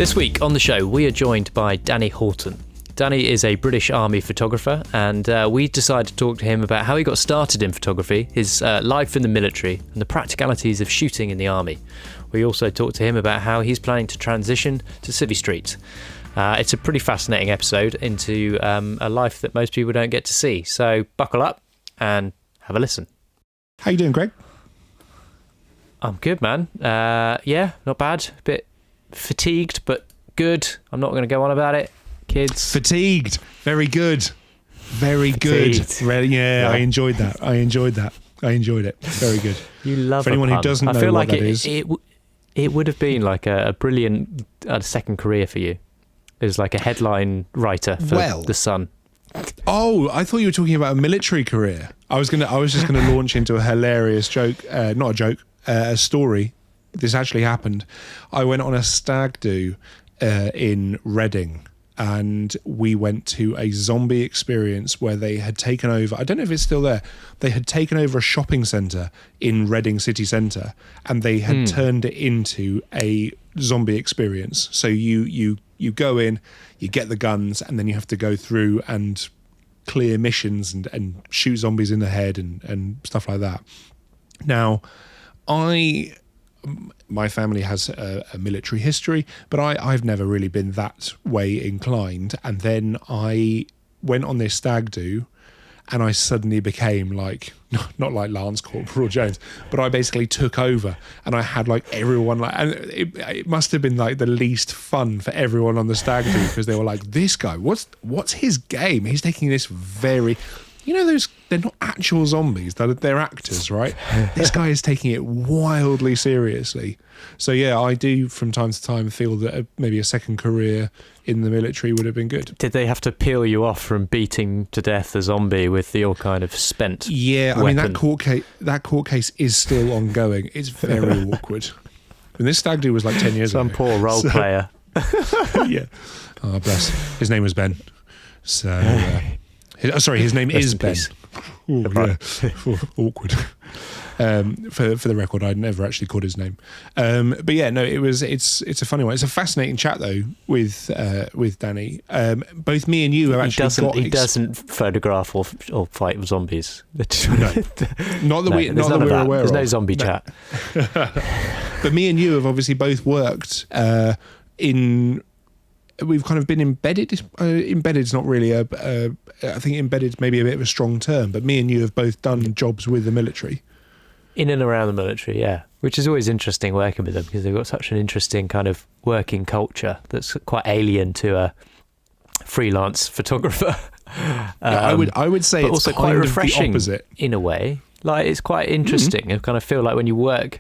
This week on the show, we are joined by Danny Houghton. Danny is a British Army photographer, and we decided to talk to him about how he got started in photography, his life in the military, and the practicalities of shooting in the army. We also talked to him about how he's planning to transition to city streets. It's a pretty fascinating episode into a life that most people don't get to see. So buckle up and have a listen. How you doing, Greg? I'm good, man. Yeah, not bad. A bit fatigued, but good. I'm not going to go on about it. Kids. Fatigued. Very good. Very good. Yeah, I enjoyed that. I enjoyed it. Very good. You love For anyone who doesn't know what that is. It would have been like a brilliant second career for you. As like a headline writer for The Sun. Oh, I thought you were talking about a military career. I was just gonna launch into a hilarious joke. Not a joke. A story. This actually happened. I went on a stag do in Reading, and we went to a zombie experience where they had taken over, I don't know if it's still there, they had taken over a shopping centre in Reading city centre, and they had turned it into a zombie experience. So you go in, you get the guns, and then you have to go through and clear missions and shoot zombies in the head and stuff like that. Now, my family has a military history, but I've never really been that way inclined. And then I went on this stag do, and I suddenly became like, not like Lance Corporal Jones, but I basically took over, and I had like everyone like, and it must have been like the least fun for everyone on the stag do, because they were like, this guy, what's his game? He's taking this very... You know, they're not actual zombies, they're actors, right? This guy is taking it wildly seriously. So yeah, I do from time to time feel that maybe a second career in the military would have been good. Did they have to peel you off from beating to death a zombie with your kind of spent Yeah, weapon? I mean, that court case is still ongoing. It's very awkward. And this stag do was like 10 years ago. Some poor role player. Yeah. Oh, bless. His name was Ben. So... his name is Ben. Ooh, yeah. Awkward. For the record, I'd never actually called his name. But yeah, no, it's a funny one. It's a fascinating chat though with Danny. Both me and you have actually he doesn't photograph or fight with zombies. No, not that we're aware of. There's no zombie chat. But me and you have obviously both worked in. We've kind of been embedded. Embedded's not really I think embedded's maybe a bit of a strong term, but me and you have both done jobs with the military. In and around the military, yeah. Which is always interesting working with them, because they've got such an interesting kind of working culture that's quite alien to a freelance photographer. I would say but it's also kind quite of refreshing the opposite. In a way. Like, it's quite interesting. I kind of feel like when you work,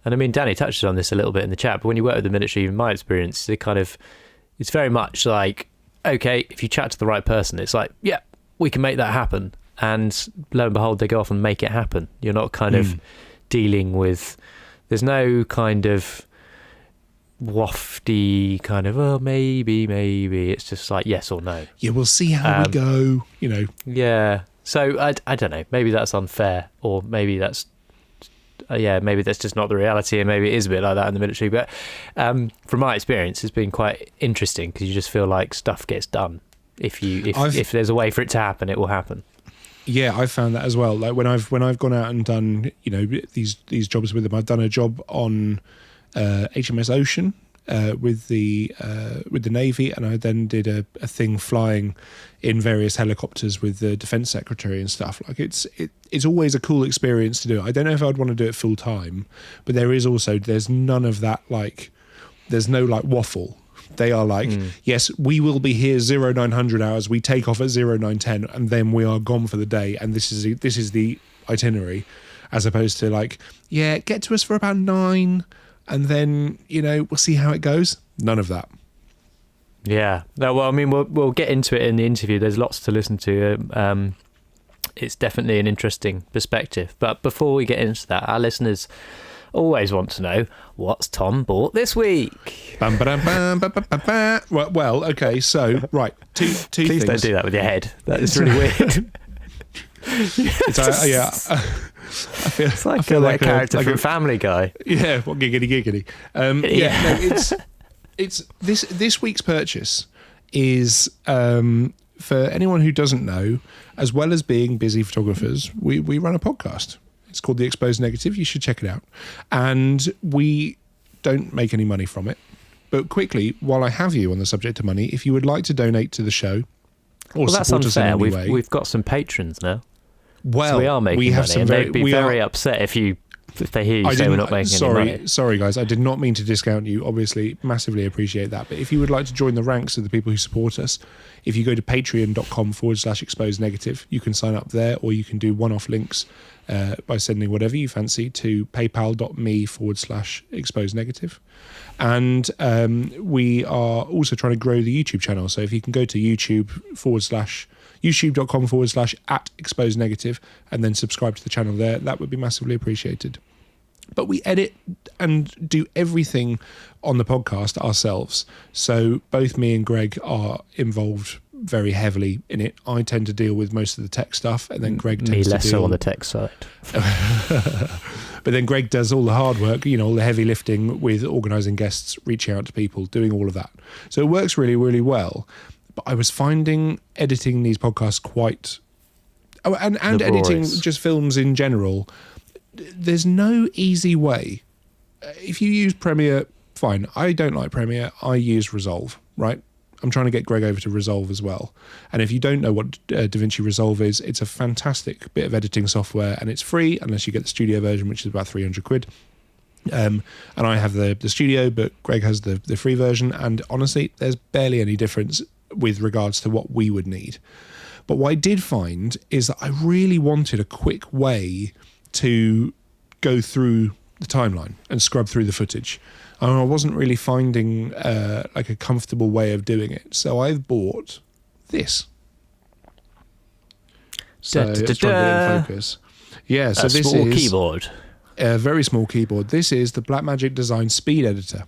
and I mean, Danny touched on this a little bit in the chat, but when you work with the military, in my experience, it's very much like, okay, if you chat to the right person, it's like, yeah, we can make that happen. And lo and behold, they go off and make it happen. You're not kind of dealing with, there's no kind of wafty kind of, oh, maybe. It's just like, yes or no. Yeah, we'll see how we go, you know. Yeah. So I don't know, maybe that's unfair, or maybe that's, maybe that's just not the reality, and maybe it is a bit like that in the military. But from my experience, it's been quite interesting, because you just feel like stuff gets done. If there's a way for it to happen, it will happen. Yeah, I've found that as well. Like when I've gone out and done, you know, these jobs with them. I've done a job on HMS Ocean with the Navy, and I then did a thing flying in various helicopters with the Defence Secretary and stuff. Like it's always a cool experience to do. I don't know if I'd want to do it full time, but there's none of that, like there's no like waffle. They are like, yes, we will be here 0900 hours. We take off at 0910, and then we are gone for the day. And this is the itinerary, as opposed to like, yeah, get to us for about 9, and then, you know, we'll see how it goes. None of that. Yeah. No, well, I mean, we'll get into it in the interview. There's lots to listen to. It's definitely an interesting perspective. But before we get into that, our listeners always want to know, what's Tom bought this week? Well, okay, so, right, two Please things. Please don't do that with your head. That is really weird. It's like a character from Family Guy. Yeah, what giggity. it's this week's purchase is for anyone who doesn't know, as well as being busy photographers, we run a podcast. It's called The Exposed Negative. You should check it out. And we don't make any money from it. But quickly, while I have you on the subject of money, if you would like to donate to the show or that's support us in unfair. any way, We've got some patrons now. well, So we are making have money, some and very, they'd be we very are, upset if they hear you say we're not making any money. Sorry, guys. I did not mean to discount you. Obviously, massively appreciate that. But if you would like to join the ranks of the people who support us, if you go to patreon.com/exposed negative, you can sign up there, or you can do one-off links by sending whatever you fancy to paypal.me/exposed negative. And we are also trying to grow the YouTube channel. So if you can go to youtube.com/exposed negative and then subscribe to the channel there, that would be massively appreciated. But we edit and do everything on the podcast ourselves. So both me and Greg are involved very heavily in it. I tend to deal with most of the tech stuff, and then Greg tends to less deal so on the tech side. But then Greg does all the hard work, all the heavy lifting with organising guests, reaching out to people, doing all of that. So it works really, really well. But I was finding editing these podcasts quite... Oh, and editing just films in general, there's no easy way. If you use Premiere, fine. I don't like Premiere. I use Resolve, right? I'm trying to get Greg over to Resolve as well. And if you don't know what DaVinci Resolve is, it's a fantastic bit of editing software, and it's free unless you get the studio version, which is about 300 quid. And I have the studio, but Greg has the free version. And honestly, there's barely any difference with regards to what we would need. But what I did find is that I really wanted a quick way to go through the timeline and scrub through the footage. And I wasn't really finding like a comfortable way of doing it. So I've bought this. So let's try and get it in focus. Yeah, so this small is keyboard. A very small keyboard. This is the Blackmagic Design Speed Editor.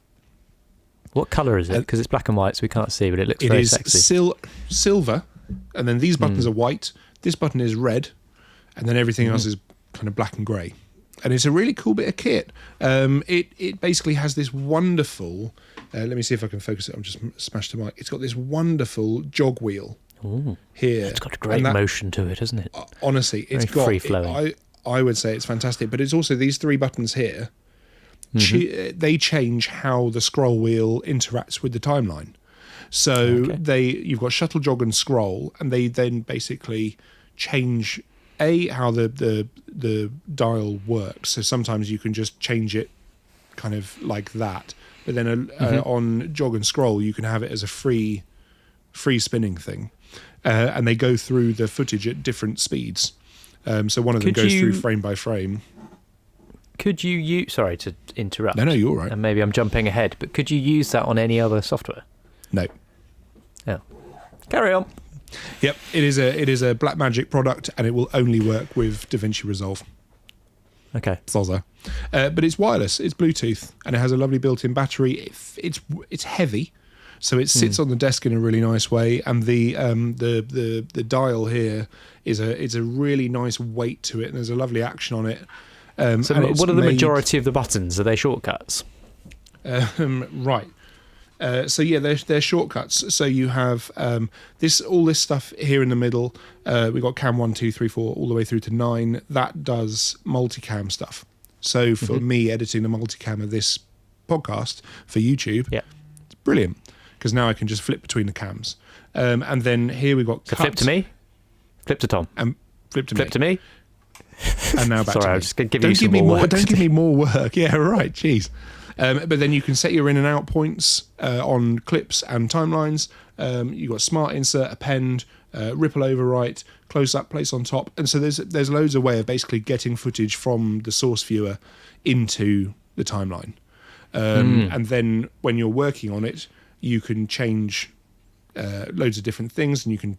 What colour is it? Because it's black and white, so we can't see, but it looks very sexy. It is silver, and then these buttons are white. This button is red, and then everything else is kind of black and grey. And it's a really cool bit of kit. It basically has this wonderful... let me see if I can focus it. I'm just smashed the mic. It's got this wonderful jog wheel here. It's got a great motion to it, hasn't it? Honestly, it's very got... free-flowing. I would say it's fantastic. But it's also these three buttons here. They change how the scroll wheel interacts with the timeline. So you've got shuttle, jog and scroll, and they then basically change... how the dial works. So sometimes you can just change it kind of like that. But then on jog and scroll, you can have it as a free spinning thing. And they go through the footage at different speeds. So one of them goes through frame by frame. Could you use... Sorry to interrupt. No, you're all right. And maybe I'm jumping ahead, but could you use that on any other software? No. Oh. Carry on. Yep, it is a Blackmagic product, and it will only work with DaVinci Resolve. Okay. Zoza. But it's wireless, it's Bluetooth, and it has a lovely built-in battery. It's heavy, so it sits on the desk in a really nice way, and the dial here is a really nice weight to it, and there's a lovely action on it. So what are the majority of the buttons? Are they shortcuts? Right. So yeah, they're shortcuts. So you have all this stuff here in the middle. We've got cam 1, 2, 3, 4, all the way through to 9. That does multicam stuff. So for me, editing the multicam of this podcast for YouTube, it's brilliant, because now I can just flip between the cams. And then here we've got flip to me, flip to Tom, and flip to me. And now back to me. Sorry, I'm just going to give you some more work. Don't give me more work. Yeah, right. Jeez. But then you can set your in and out points on clips and timelines. You've got smart insert, append, ripple overwrite, close up, place on top. And so there's loads of way of basically getting footage from the source viewer into the timeline. And then when you're working on it, you can change loads of different things, and you can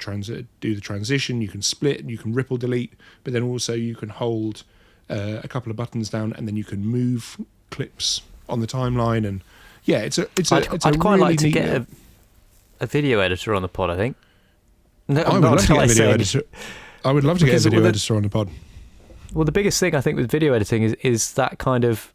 do the transition, you can split, you can ripple delete, but then also you can hold a couple of buttons down, and then you can move clips on the timeline. And yeah, I'd quite really like to get a video editor on the pod, I think. No, I would love to get a video editor. I would love to get a video editor on the pod. Well, the biggest thing I think with video editing is that kind of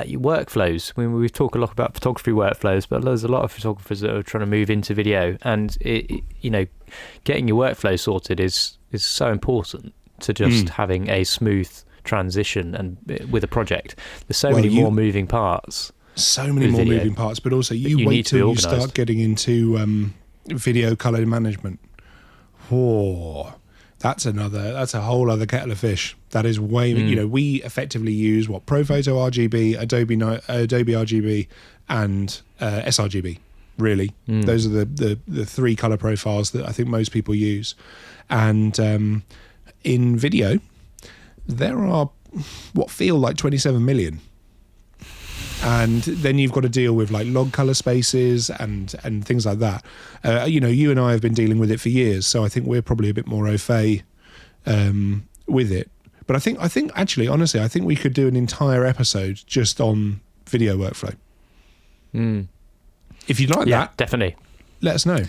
your workflows. I mean, we talk a lot about photography workflows, but there's a lot of photographers that are trying to move into video, and getting your workflow sorted is so important to just having a smooth transition and with a project. There's so many more moving parts. So many more moving parts, but also you wait till you start getting into video color management. Whoa. That's a whole other kettle of fish. That is way, we effectively use ProPhoto RGB, Adobe RGB, and sRGB. Really, those are the three color profiles that I think most people use. And in video, there are what feel like 27 million. And then you've got to deal with like log color spaces and things like that. You and I have been dealing with it for years, so I think we're probably a bit more au fait with it. But I think actually, honestly, I think we could do an entire episode just on video workflow. If you'd like that, definitely. Let us know.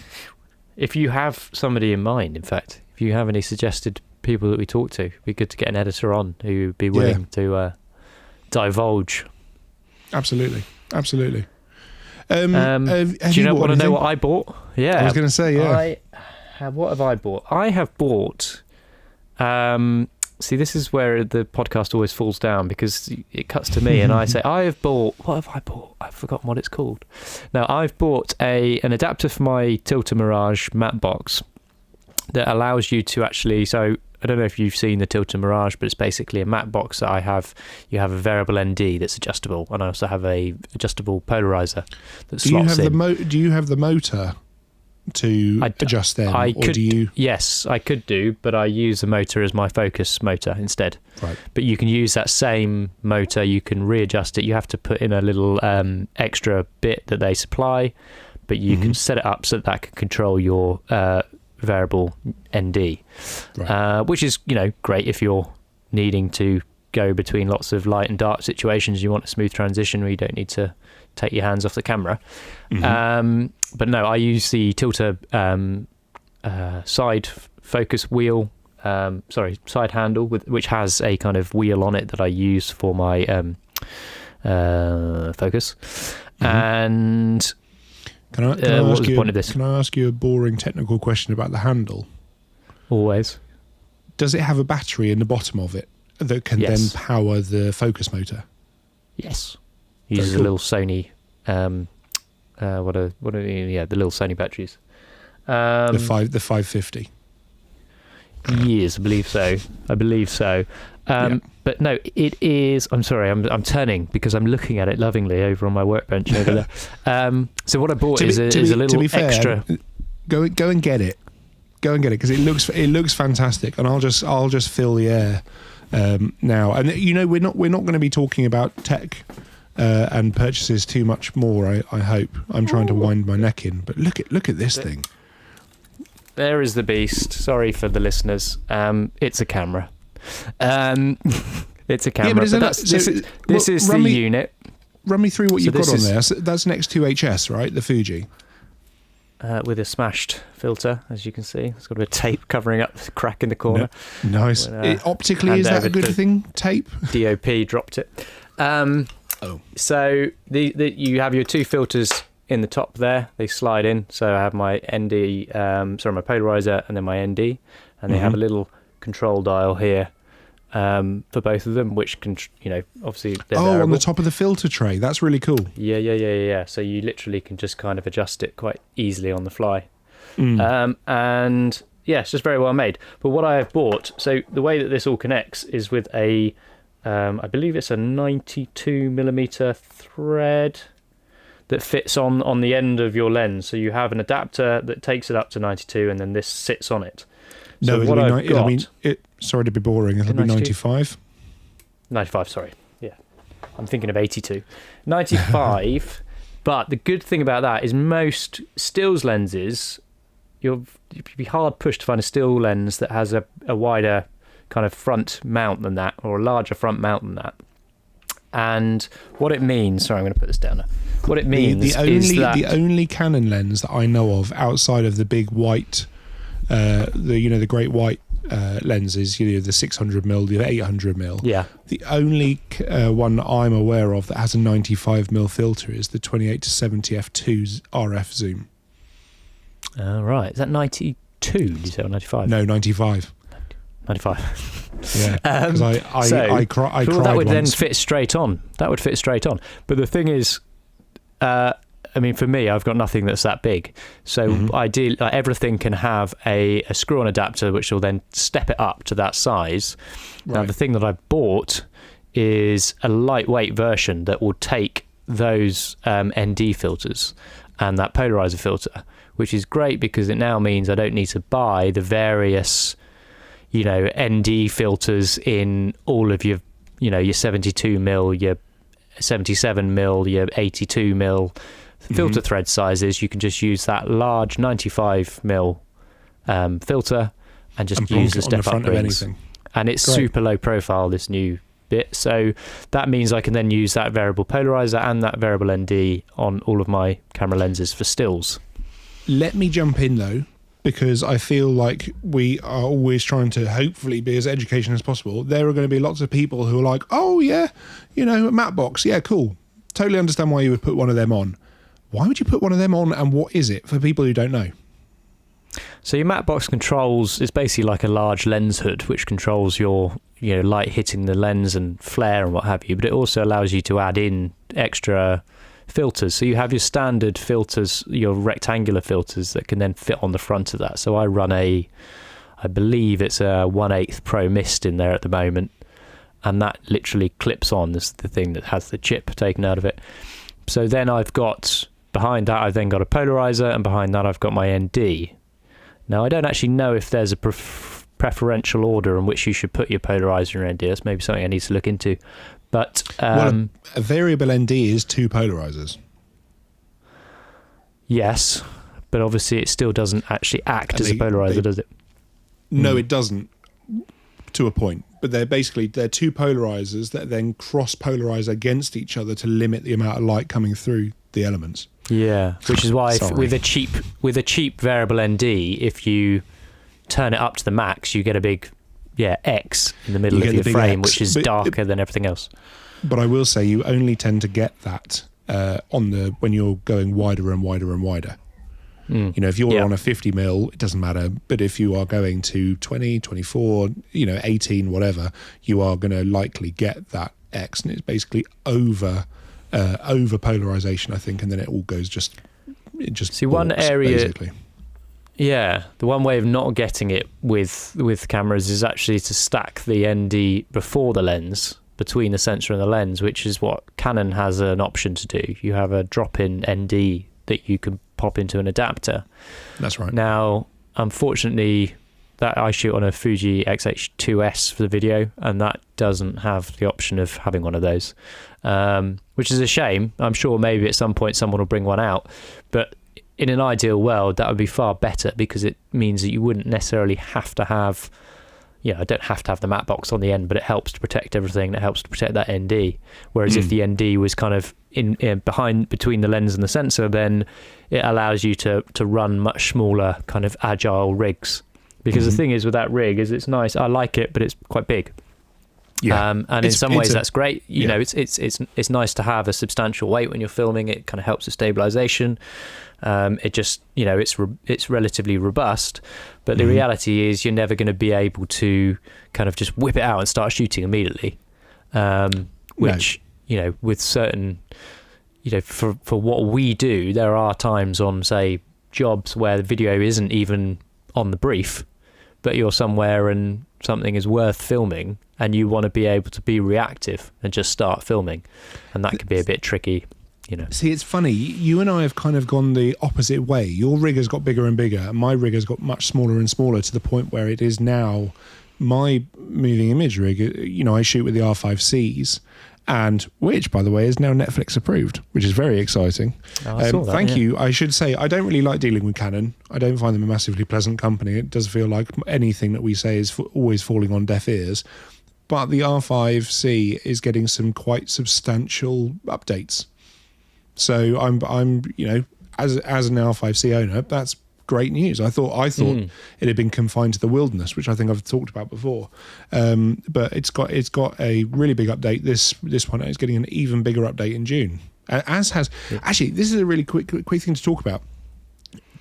If you have somebody in mind, in fact, if you have any suggested people that we talk to, it'd be good to get an editor on who would be willing to divulge. Absolutely. Do you want to know what I bought? Yeah, I was going to say, yeah. What have I bought? I have bought. See, this is where the podcast always falls down, because it cuts to me and I say, I have bought. What have I bought? I've forgotten what it's called. Now, I've bought an adapter for my Tilta Mirage matte box that allows you to actually. So I don't know if you've seen the Tilta Mirage, but it's basically a matte box that I have. You have a variable ND that's adjustable, and I also have a adjustable polarizer that slots in. Do you have the motor to adjust them? Yes, I could do, but I use the motor as my focus motor instead. Right. But you can use that same motor. You can readjust it. You have to put in a little extra bit that they supply, but you can set it up so that can control your variable ND, right. Which is great if you're needing to go between lots of light and dark situations. You want a smooth transition where you don't need to take your hands off the camera. But no, I use the Tilta side focus wheel, side handle, which has a kind of wheel on it that I use for my focus. And Can I ask you a boring technical question about the handle? Always. Does it have a battery in the bottom of it that can then power the focus motor? Yes. Uses a little Sony. The little Sony batteries. The 550. Yes, I believe so. But no, it is. I'm sorry, I'm turning because I'm looking at it lovingly over on my workbench over there. So what I bought is a little extra. Go and get it. Go and get it because it looks fantastic, and I'll just fill the air now. And we're not going to be talking about tech and purchases too much more. I hope. I'm trying to wind my neck in, but look at this thing. There is the beast. Sorry for the listeners. It's a camera. It's a camera. Yeah, but this is the unit. Run me through what you've got on there. So that's next to HS, right? The Fuji. With a smashed filter, as you can see. It's got a bit of tape covering up the crack in the corner. No. Nice. Optically, is that a good thing? Tape? DOP dropped it. So you have your two filters in the top there. They slide in. So I have my ND, my polarizer, and then my ND, and they have a little control dial here for both of them, which can, obviously they're variable. On the top of the filter tray. That's really cool. Yeah. So you literally can just kind of adjust it quite easily on the fly. And yeah, it's just very well made. But what I have bought, so the way that this all connects is with I believe it's a 92mm thread that fits on the end of your lens. So you have an adapter that takes it up to 92, and then this sits on it. So sorry to be boring, it'll be 95. 95, sorry. Yeah. I'm thinking of 82. 95, but the good thing about that is most stills lenses, you'd be hard pushed to find a still lens that has a wider kind of front mount than that, or a larger front mount than that. And what it means, sorry, I'm going to put this down now. What it means is that the only Canon lens that I know of outside of the big white, the great white lenses, the 600mm, the 800mm. Yeah. The only one that I'm aware of that has a 95mm filter is the 28-70 f2 RF zoom. Right. Is that 92? Did you say, or 95? No, 95. 95. Yeah, because I cried that would once. then fit straight on. That would fit straight on. But the thing is, I mean, for me, I've got nothing that's that big. So ideally, everything can have a screw-on adapter, which will then step it up to that size. Right. Now, the thing that I bought is a lightweight version that will take those ND filters and that polarizer filter, which is great because it now means I don't need to buy the various, ND filters in all of your, your 72mm, your 77mm, your 82mm filter thread sizes. You can just use that large 95mm filter and just use the step-up rings. And it's super low profile, this new bit. So that means I can then use that variable polarizer and that variable ND on all of my camera lenses for stills. Let me jump in, though, because I feel like we are always trying to hopefully be as educational as possible. There are going to be lots of people who are like, oh, yeah, a matte box. Yeah, cool. Totally understand why you would put one of them on. Why would you put one of them on, and what is it for people who don't know? So your matte box controls, it's basically like a large lens hood, which controls your light hitting the lens and flare and what have you, but it also allows you to add in extra filters. So you have your standard filters, your rectangular filters that can then fit on the front of that. So I run I believe it's a 1/8 Pro Mist in there at the moment, and that literally clips on. This is the thing that has the chip taken out of it. So then behind that I've then got a polarizer, and behind that I've got my ND. Now I don't actually know if there's a preferential order in which you should put your polarizer and ND. That's maybe something I need to look into. But a variable ND is 2 polarizers. Yes, but obviously it still doesn't actually act as a polarizer, does it? No, it doesn't, to a point. But they're 2 polarizers that then cross-polarize against each other to limit the amount of light coming through the elements. Yeah, which is why with a cheap variable ND, if you turn it up to the max, you get a big X in the middle of your frame, which is darker than everything else. But I will say you only tend to get that when you're going wider and wider and wider. If you're on a 50mm, it doesn't matter. But if you are going to 20, 24, 18, whatever, you are going to likely get that X, and it's basically over polarization, I think, and then it all goes just see one area basically. Yeah, the one way of not getting it with cameras is actually to stack the ND before the lens, between the sensor and the lens, which is what Canon has an option to do. You have a drop-in ND that you can pop into an adapter. That's right. Now, unfortunately, that I shoot on a Fuji X-H2S for the video, and that doesn't have the option of having one of those, which is a shame. I'm sure maybe at some point someone will bring one out, but in an ideal world, that would be far better, because it means that you wouldn't necessarily have to have, I don't have to have the matte box on the end, but it helps to protect everything. It helps to protect that ND. Whereas if the ND was kind of in between the lens and the sensor, then it allows you to run much smaller kind of agile rigs. Because the thing is with that rig is it's nice. I like it, but it's quite big. Yeah, and in some ways that's great. You know, it's nice to have a substantial weight when you're filming. It kind of helps with stabilization. It just, it's relatively robust, but the reality is you're never going to be able to kind of just whip it out and start shooting immediately. Which, with certain, for what we do, there are times on, say, jobs where the video isn't even on the brief, but you're somewhere and something is worth filming and you want to be able to be reactive and just start filming, and that can be a bit tricky. See, it's funny, you and I have kind of gone the opposite way. Your rig has got bigger and bigger, and my rig has got much smaller and smaller, to the point where it is now my moving image rig. I shoot with the R5Cs, and which, by the way, is now Netflix approved, which is very exciting. Thank you. I should say, I don't really like dealing with Canon. I don't find them a massively pleasant company. It does feel like anything that we say is always falling on deaf ears. But the R5C is getting some quite substantial updates. So I'm as an R5C owner, that's great news. I thought it had been confined to the wilderness, which I think I've talked about before. But it's got a really big update. This one is getting an even bigger update in June. Actually, this is a really quick thing to talk about.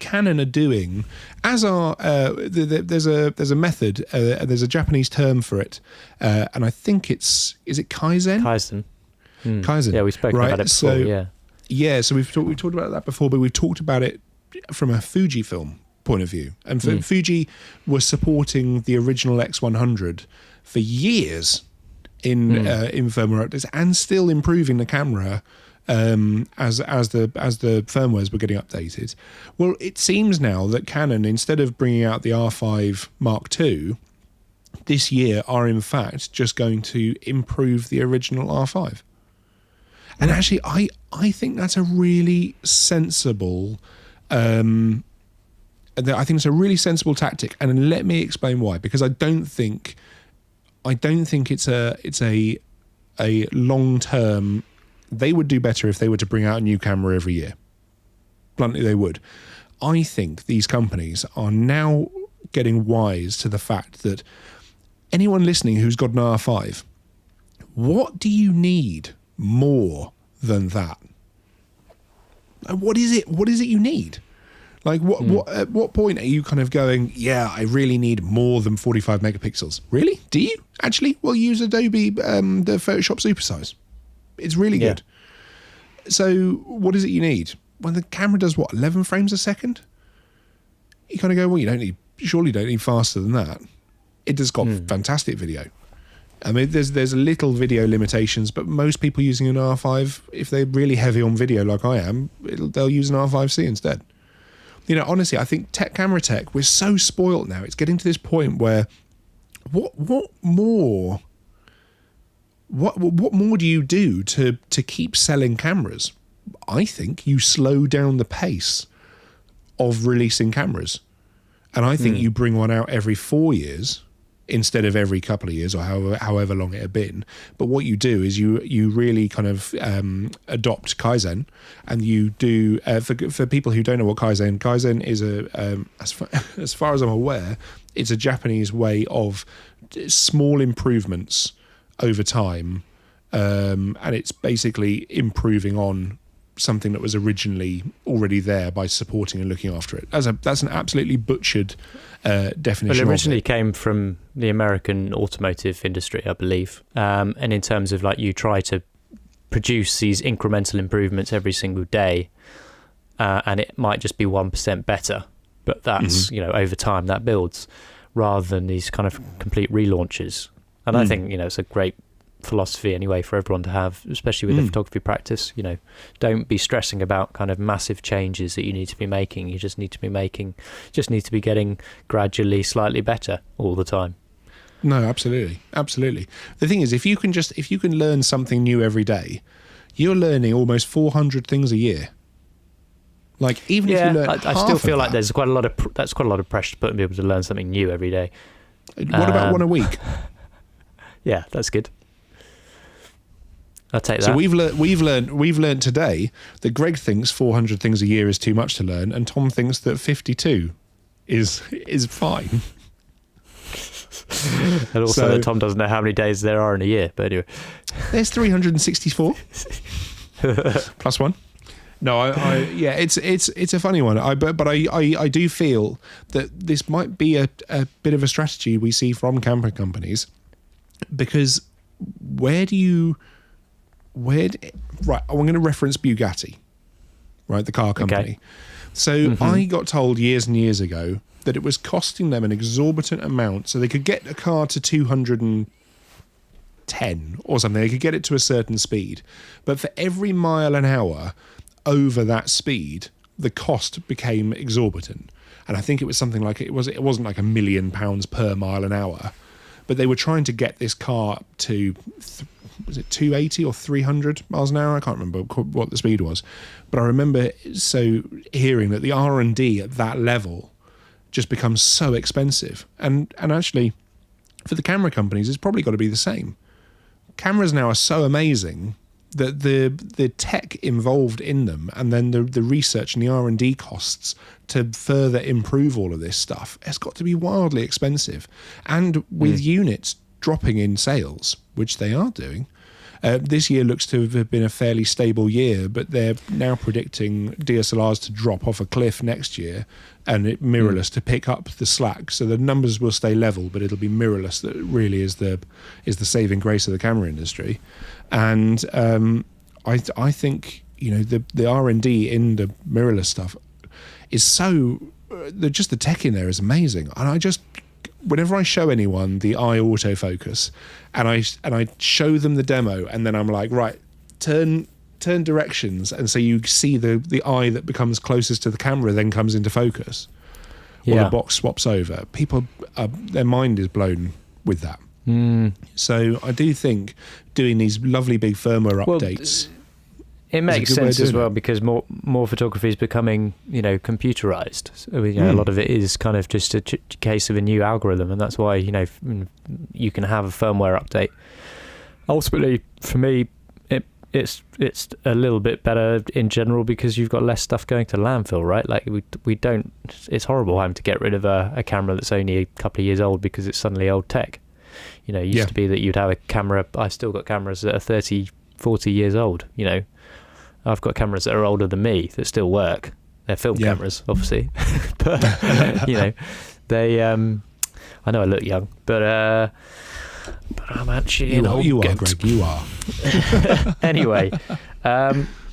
Canon are doing, there's a method, there's a Japanese term for it, and I think is it Kaizen? Kaizen. Kaizen. Yeah, we've spoken about it before. So we've talked about that before, but we've talked about it from a Fujifilm point of view, and Fuji was supporting the original X100 for years in firmware updates, and still improving the camera as the firmwares were getting updated. Well, it seems now that Canon, instead of bringing out the R5 Mark II this year, are in fact just going to improve the original R5. And actually, I think that's a really sensible. I think it's a really sensible tactic, and let me explain why. Because I don't think it's a long term. They would do better if they were to bring out a new camera every year. Bluntly, they would. I think these companies are now getting wise to the fact that anyone listening who's got an R5, what do you need more than that? What is it? What is it you need? Like, at what point are you kind of going, yeah, I really need more than 45 megapixels? Really? Do you? Actually? Well, use Adobe, the Photoshop Supersize. It's really good. So what is it you need? When the camera does, 11 frames a second? You kind of go, well, surely you don't need faster than that. It has got fantastic video. I mean, there's little video limitations, but most people using an R5, if they're really heavy on video like I am, they'll use an R5C instead. Honestly, I think camera tech, we're so spoilt now. It's getting to this point where what more do you do to keep selling cameras? I think you slow down the pace of releasing cameras. And I think you bring one out every 4 years instead of every couple of years, or however long it had been. But what you do is you really kind of adopt Kaizen, and you do for people who don't know what Kaizen is as far as I'm aware, it's a Japanese way of small improvements over time, and it's basically improving on something that was originally already there by supporting and looking after it. That's an absolutely butchered definition. Well, it originally came from the American automotive industry, I believe, and in terms of you try to produce these incremental improvements every single day, and it might just be 1% better, but that's over time that builds, rather than these kind of complete relaunches. And I think it's a great philosophy anyway for everyone to have, especially with the photography practice. Don't be stressing about kind of massive changes that you need to be making. You just need to be getting gradually slightly better all the time. No, absolutely. The thing is, if you can learn something new every day, you're learning almost 400 things a year. Like, even if you learn I still feel like that's quite a lot of pressure to put on people to learn something new every day. What about one a week? Yeah, that's good. I'll take that. So we've learned today that Greg thinks 400 things a year is too much to learn, and Tom thinks that 52 is fine. And also that Tom doesn't know how many days there are in a year. But anyway, there's 364 plus one. No, it's a funny one. But I do feel that this might be a bit of a strategy we see from camera companies, because right, I'm going to reference Bugatti, right, the car company. Okay. So I got told years and years ago that it was costing them an exorbitant amount, so they could get a car to 210 or something. They could get it to a certain speed, but for every mile an hour over that speed, the cost became exorbitant. And I think it was something like it wasn't like £1 million per mile an hour, but they were trying to get this car to was it 280 or 300 miles an hour? I can't remember what the speed was, but I remember hearing that the R&D at that level just becomes so expensive. And actually, for the camera companies, it's probably got to be the same. Cameras now are so amazing the tech involved in them, and then the research and the R&D costs to further improve all of this stuff has got to be wildly expensive. And with units dropping in sales, which they are doing, this year looks to have been a fairly stable year, but they're now predicting DSLRs to drop off a cliff next year, and mirrorless to pick up the slack. So the numbers will stay level, but it'll be mirrorless that really is the saving grace of the camera industry. And I think the R&D in the mirrorless stuff is so just the tech in there is amazing. And whenever I show anyone the eye autofocus, and I show them the demo, and then I'm like, right, turn directions, and so you see the eye that becomes closest to the camera then comes into focus, or the box swaps over. People, their mind is blown with that. So I do think doing these lovely big firmware updates. It makes sense as well, because more photography is becoming, computerized. So, a lot of it is kind of just a case of a new algorithm, and that's why, you can have a firmware update. Ultimately, for me, it's a little bit better in general because you've got less stuff going to landfill, right? Like we don't. It's horrible having to get rid of a camera that's only a couple of years old because it's suddenly old tech. It used to be that you'd have a camera. I've still got cameras that are 30, 40 years old. I've got cameras that are older than me that still work. They're film cameras, obviously, but they. I know I look young, but I'm actually an old goat. Greg. You are. Anyway,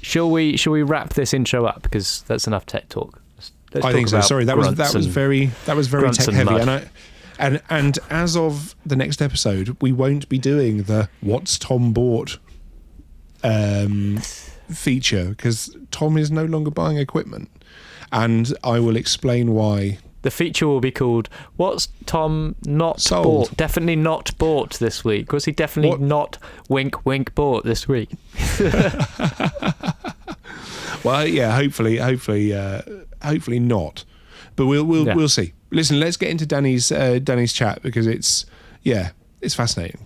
shall we wrap this intro up, because that's enough tech talk. Let's I think so. Sorry, that was very tech heavy, and as of the next episode, we won't be doing the "What's Tom bought" feature, because Tom is no longer buying equipment, and I will explain why. The feature will be called "What's Tom not Sold. bought?" Definitely not bought this week. Was he definitely not wink wink bought this week? Well, yeah, hopefully not, but we'll see. Listen, let's get into Danny's chat, because it's fascinating.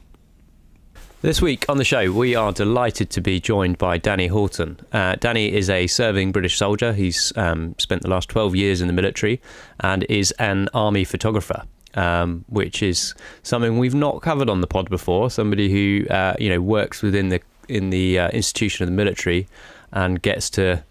This week on the show, we are delighted to be joined by Danny Houghton. Danny is a serving British soldier. He's spent the last 12 years in the military and is an army photographer, which is something we've not covered on the pod before. Somebody who works within the institution of the military and gets to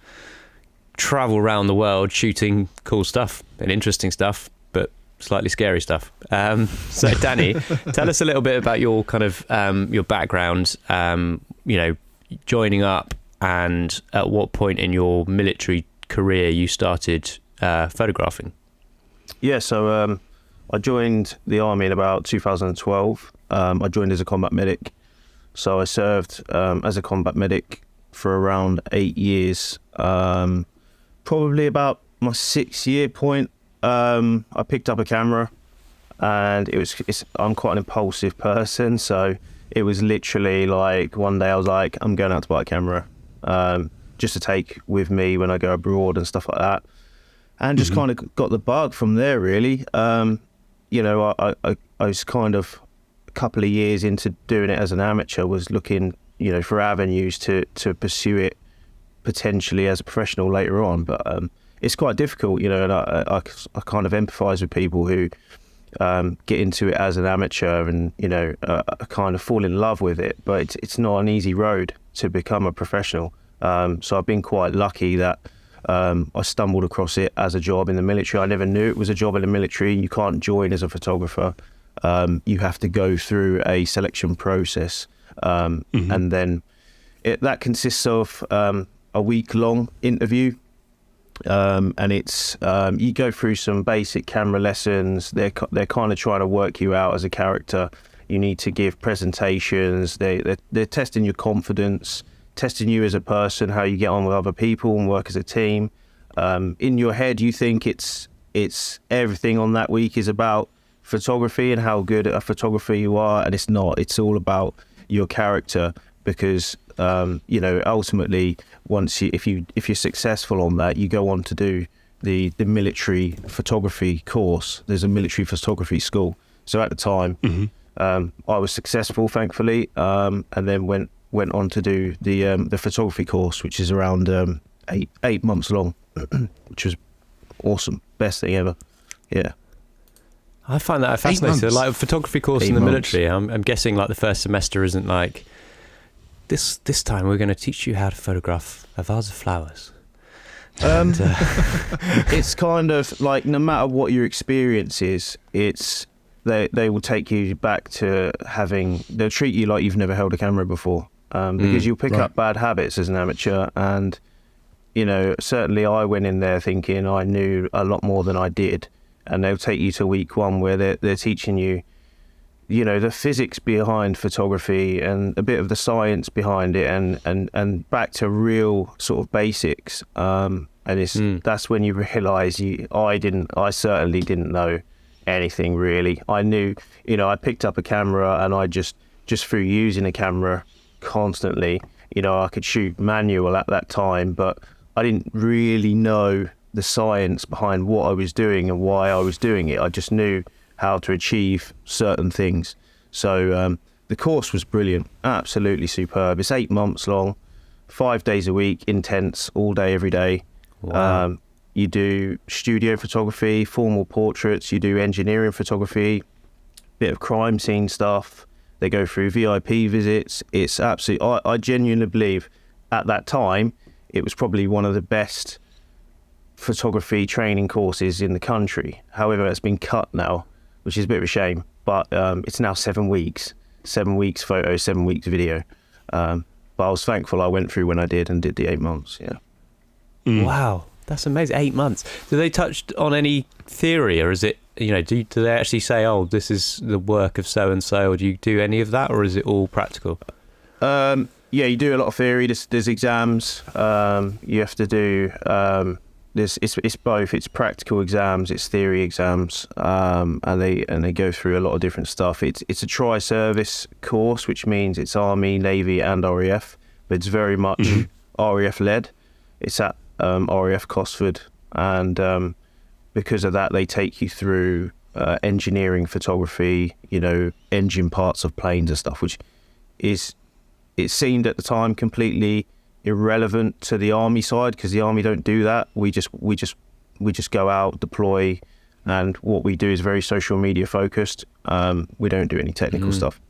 travel around the world shooting cool stuff and interesting stuff, but slightly scary stuff. So Danny, tell us a little bit about your kind of your background, joining up, and at what point in your military career you started photographing. Yeah, so I joined the army in about 2012. I joined as a combat medic. So I served as a combat medic for around 8 years. Probably about my 6-year point, I picked up a camera, and I'm quite an impulsive person, so it was literally like one day I was like, I'm going out to buy a camera, just to take with me when I go abroad and stuff like that, and just kind of got the bug from there, really. I was kind of a couple of years into doing it as an amateur, was looking for avenues to pursue it potentially as a professional later on, but it's quite difficult, and I kind of empathise with people who get into it as an amateur and kind of fall in love with it, but it's not an easy road to become a professional. So I've been quite lucky that I stumbled across it as a job in the military. I never knew it was a job in the military. You can't join as a photographer. You have to go through a selection process, and then that consists of a week-long interview. And it's you go through some basic camera lessons. They're kind of trying to work you out as a character. You need to give presentations. They're testing your confidence, testing you as a person, how you get on with other people and work as a team. In your head, you think it's everything on that week is about photography and how good a photographer you are, and it's not. It's all about your character, because ultimately, if you're successful on that, you go on to do the military photography course. There's a military photography school. So at the time, I was successful, thankfully, and then went went on to do the photography course, which is around 8 months long, which was awesome, best thing ever. Yeah. I find that fascinating. So, like a photography course in the months. military, I'm guessing like the first semester isn't like this time we're going to teach you how to photograph a vase of flowers. And, It's kind of like, no matter what your experience is, it's they will take you back to they'll treat you like you've never held a camera before, because you'll pick up bad habits as an amateur. And certainly I went in there thinking I knew a lot more than I did, and they'll take you to week one where they're teaching you the physics behind photography and a bit of the science behind it, and back to real sort of basics. And that's when you realise I certainly didn't know anything really. I knew, I picked up a camera, and I just through using a camera constantly, I could shoot manual at that time, but I didn't really know the science behind what I was doing and why I was doing it. I just knew how to achieve certain things. So the course was brilliant, absolutely superb. It's 8 months long, 5 days a week, intense, all day, every day. wow. You do studio photography, formal portraits, you do engineering photography, bit of crime scene stuff. They go through VIP visits. It's absolutely, I genuinely believe at that time, it was probably one of the best photography training courses in the country. However, it's been cut now, which is a bit of a shame, but it's now 7 weeks. 7 weeks photo, 7 weeks video. But I was thankful I went through when I did and did the 8 months, yeah. Wow, that's amazing. 8 months. Do they touch on any theory, or is it, do they actually say, oh, this is the work of so-and-so, or do you do any of that, or is it all practical? Yeah, you do a lot of theory. There's exams. You have to do. It's both. It's practical exams. It's theory exams. And they go through a lot of different stuff. It's a tri-service course, which means it's Army, Navy, and RAF. But it's very much RAF led. It's at RAF Cosford, and because of that, they take you through engineering photography. Engine parts of planes and stuff, which it seemed at the time completely irrelevant to the Army side, because the Army don't do that. We just go out, deploy, and what we do is very social media focused. We don't do any technical stuff,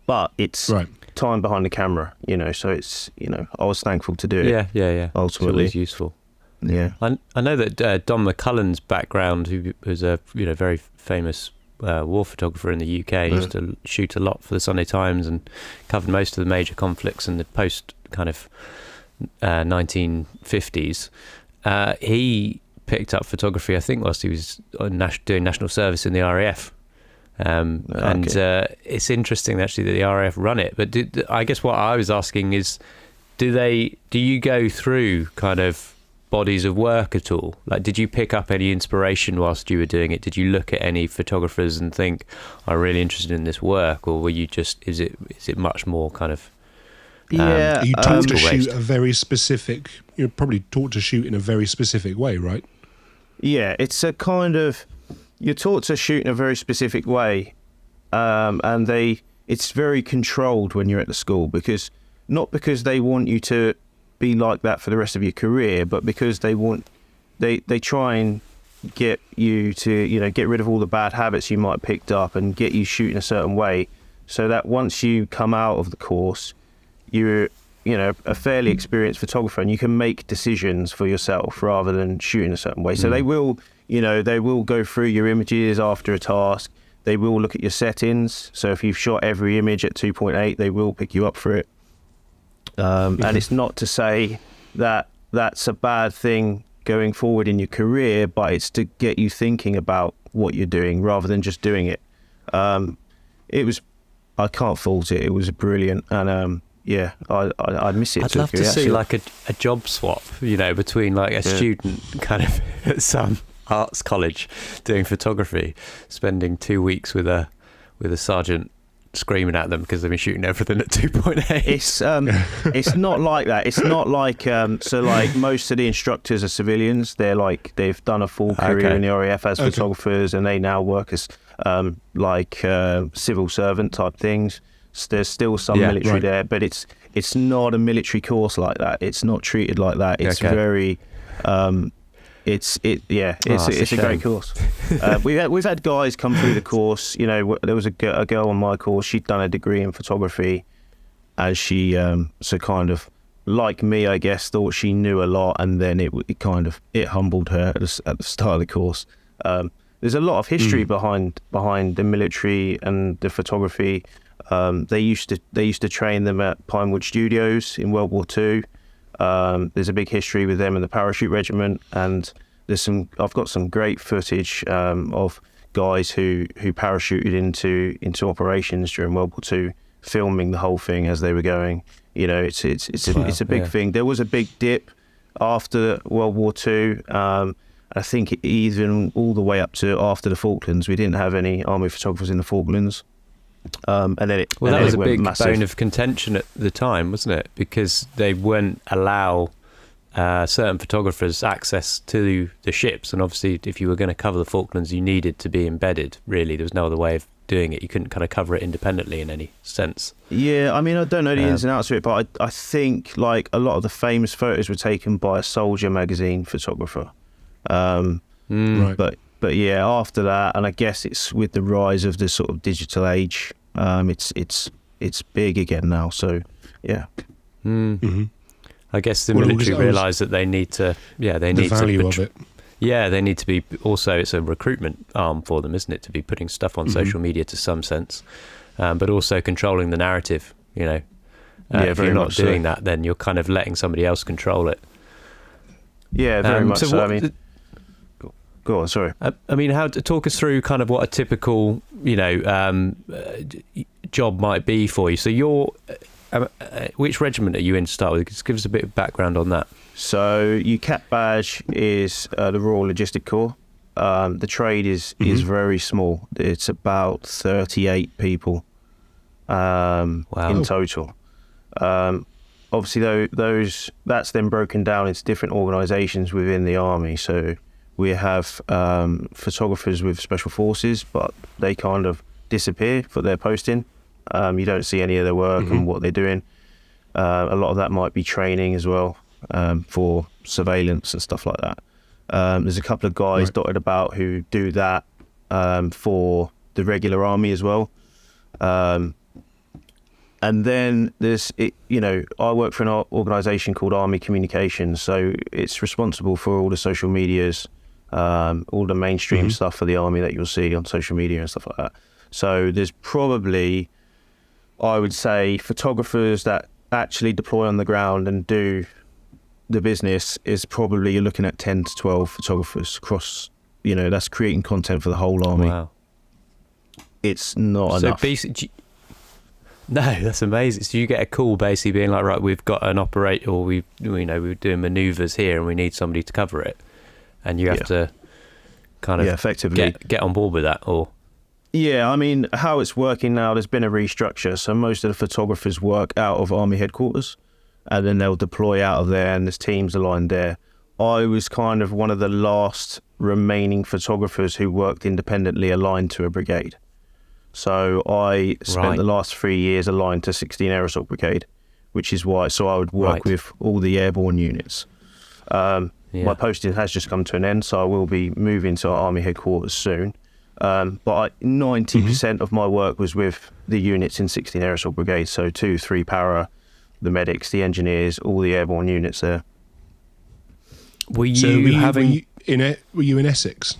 but it's time behind the camera, so it's, I was thankful to do it. Yeah. Ultimately, It's always useful. Yeah. I know that Don McCullen's background, who was a very famous war photographer in the UK, used to shoot a lot for the Sunday Times and covered most of the major conflicts in the post kind of 1950s. He picked up photography, I think, whilst he was doing national service in the RAF. And it's interesting actually that the RAF run it. But I guess what I was asking is, do you go through kind of bodies of work at all? Like, did you pick up any inspiration whilst you were doing it? Did you look at any photographers and think, I'm really interested in this work? Or were you just, is it much more kind of Are you taught to shoot based? a very specific, you're probably taught to shoot in a very specific way, right? Yeah, it's a kind of, you're taught to shoot in a very specific way, and it's very controlled when you're at the school, not because they want you to be like that for the rest of your career, but because they try and get you to, get rid of all the bad habits you might have picked up and get you shooting a certain way, so that once you come out of the course, you're a fairly experienced photographer and you can make decisions for yourself rather than shooting a certain way. So they will go through your images after a task. They will look at your settings. So if you've shot every image at 2.8, they will pick you up for it. And it's not to say that that's a bad thing going forward in your career, but it's to get you thinking about what you're doing rather than just doing it. I can't fault it. It was brilliant. And yeah, I miss it. I'd love to see like a job swap, between like a student kind of at some arts college doing photography, spending 2 weeks with a sergeant screaming at them because they've been shooting everything at 2.8. It's not like that. It's not like so like most of the instructors are civilians. They've done a full career in the RAF as photographers, and they now work as civil servant type things. There's still some military there, but it's not a military course like that. It's not treated like that. It's very, it's a great course. We've had guys come through the course. You know, there was a girl on my course. She'd done a degree in photography, and she so kind of like me, I guess, thought she knew a lot, and then it humbled her at the start of the course. There's a lot of history behind the military and the photography. They used to train them at Pinewood Studios in World War II. There's a big history with them and the parachute regiment, and I've got some great footage of guys who parachuted into operations during World War II, filming the whole thing as they were going. You know, it's a big thing. There was a big dip after World War II. I think even all the way up to after the Falklands, we didn't have any army photographers in the Falklands. And then that was a big massive. bone of contention at the time, wasn't it? Because they wouldn't allow certain photographers access to the ships, and obviously if you were going to cover the Falklands, you needed to be embedded. Really, there was no other way of doing it. You couldn't kind of cover it independently in any sense. Yeah, I mean, I don't know the ins and outs of it, but I think like a lot of the famous photos were taken by a Soldier magazine photographer. Right. But yeah, after that, and I guess it's with the rise of the sort of digital age, it's big again now. So yeah. I guess the military realise that they need to. Yeah, they need the value of it. Yeah, they need to be. Also, it's a recruitment arm for them, isn't it? To be putting stuff on social media to some sense, but also controlling the narrative. You know, if you're not doing that, then you're kind of letting somebody else control it. Yeah, very much so. I mean, go on. Sorry. I mean, talk us through kind of what a typical, job might be for you. So you're, which regiment are you in to start with? Just give us a bit of background on that. So your CAT badge is the Royal Logistic Corps. The trade is very small. It's about 38 people in total. Obviously, that's then broken down into different organisations within the army. So we have photographers with special forces, but they kind of disappear for their posting. You don't see any of their work and what they're doing. A lot of that might be training as well, for surveillance and stuff like that. There's a couple of guys dotted about who do that for the regular army as well. And then I work for an organisation called Army Communications, so it's responsible for all the social medias, all the mainstream stuff for the army that you'll see on social media and stuff like that. So there's probably, I would say, photographers that actually deploy on the ground and do the business is probably, you're looking at 10 to 12 photographers across, that's creating content for the whole army. Wow. It's not enough. No, that's amazing. So you get a call basically being like, right, we've got an operator, or we're doing manoeuvres here and we need somebody to cover it. And you have to kind of effectively get on board with that, or... Yeah, I mean, how it's working now, there's been a restructure. So most of the photographers work out of Army headquarters, and then they'll deploy out of there, and there's teams aligned there. I was kind of one of the last remaining photographers who worked independently aligned to a brigade. So I spent the last 3 years aligned to 16 Air Assault Brigade, which is why. So I would work with all the airborne units. My posting has just come to an end, so I will be moving to our Army headquarters soon. But 90% of my work was with the units in 16 Air Assault Brigade, so 2, 3 para, the medics, the engineers, all the airborne units there. Were you in Essex?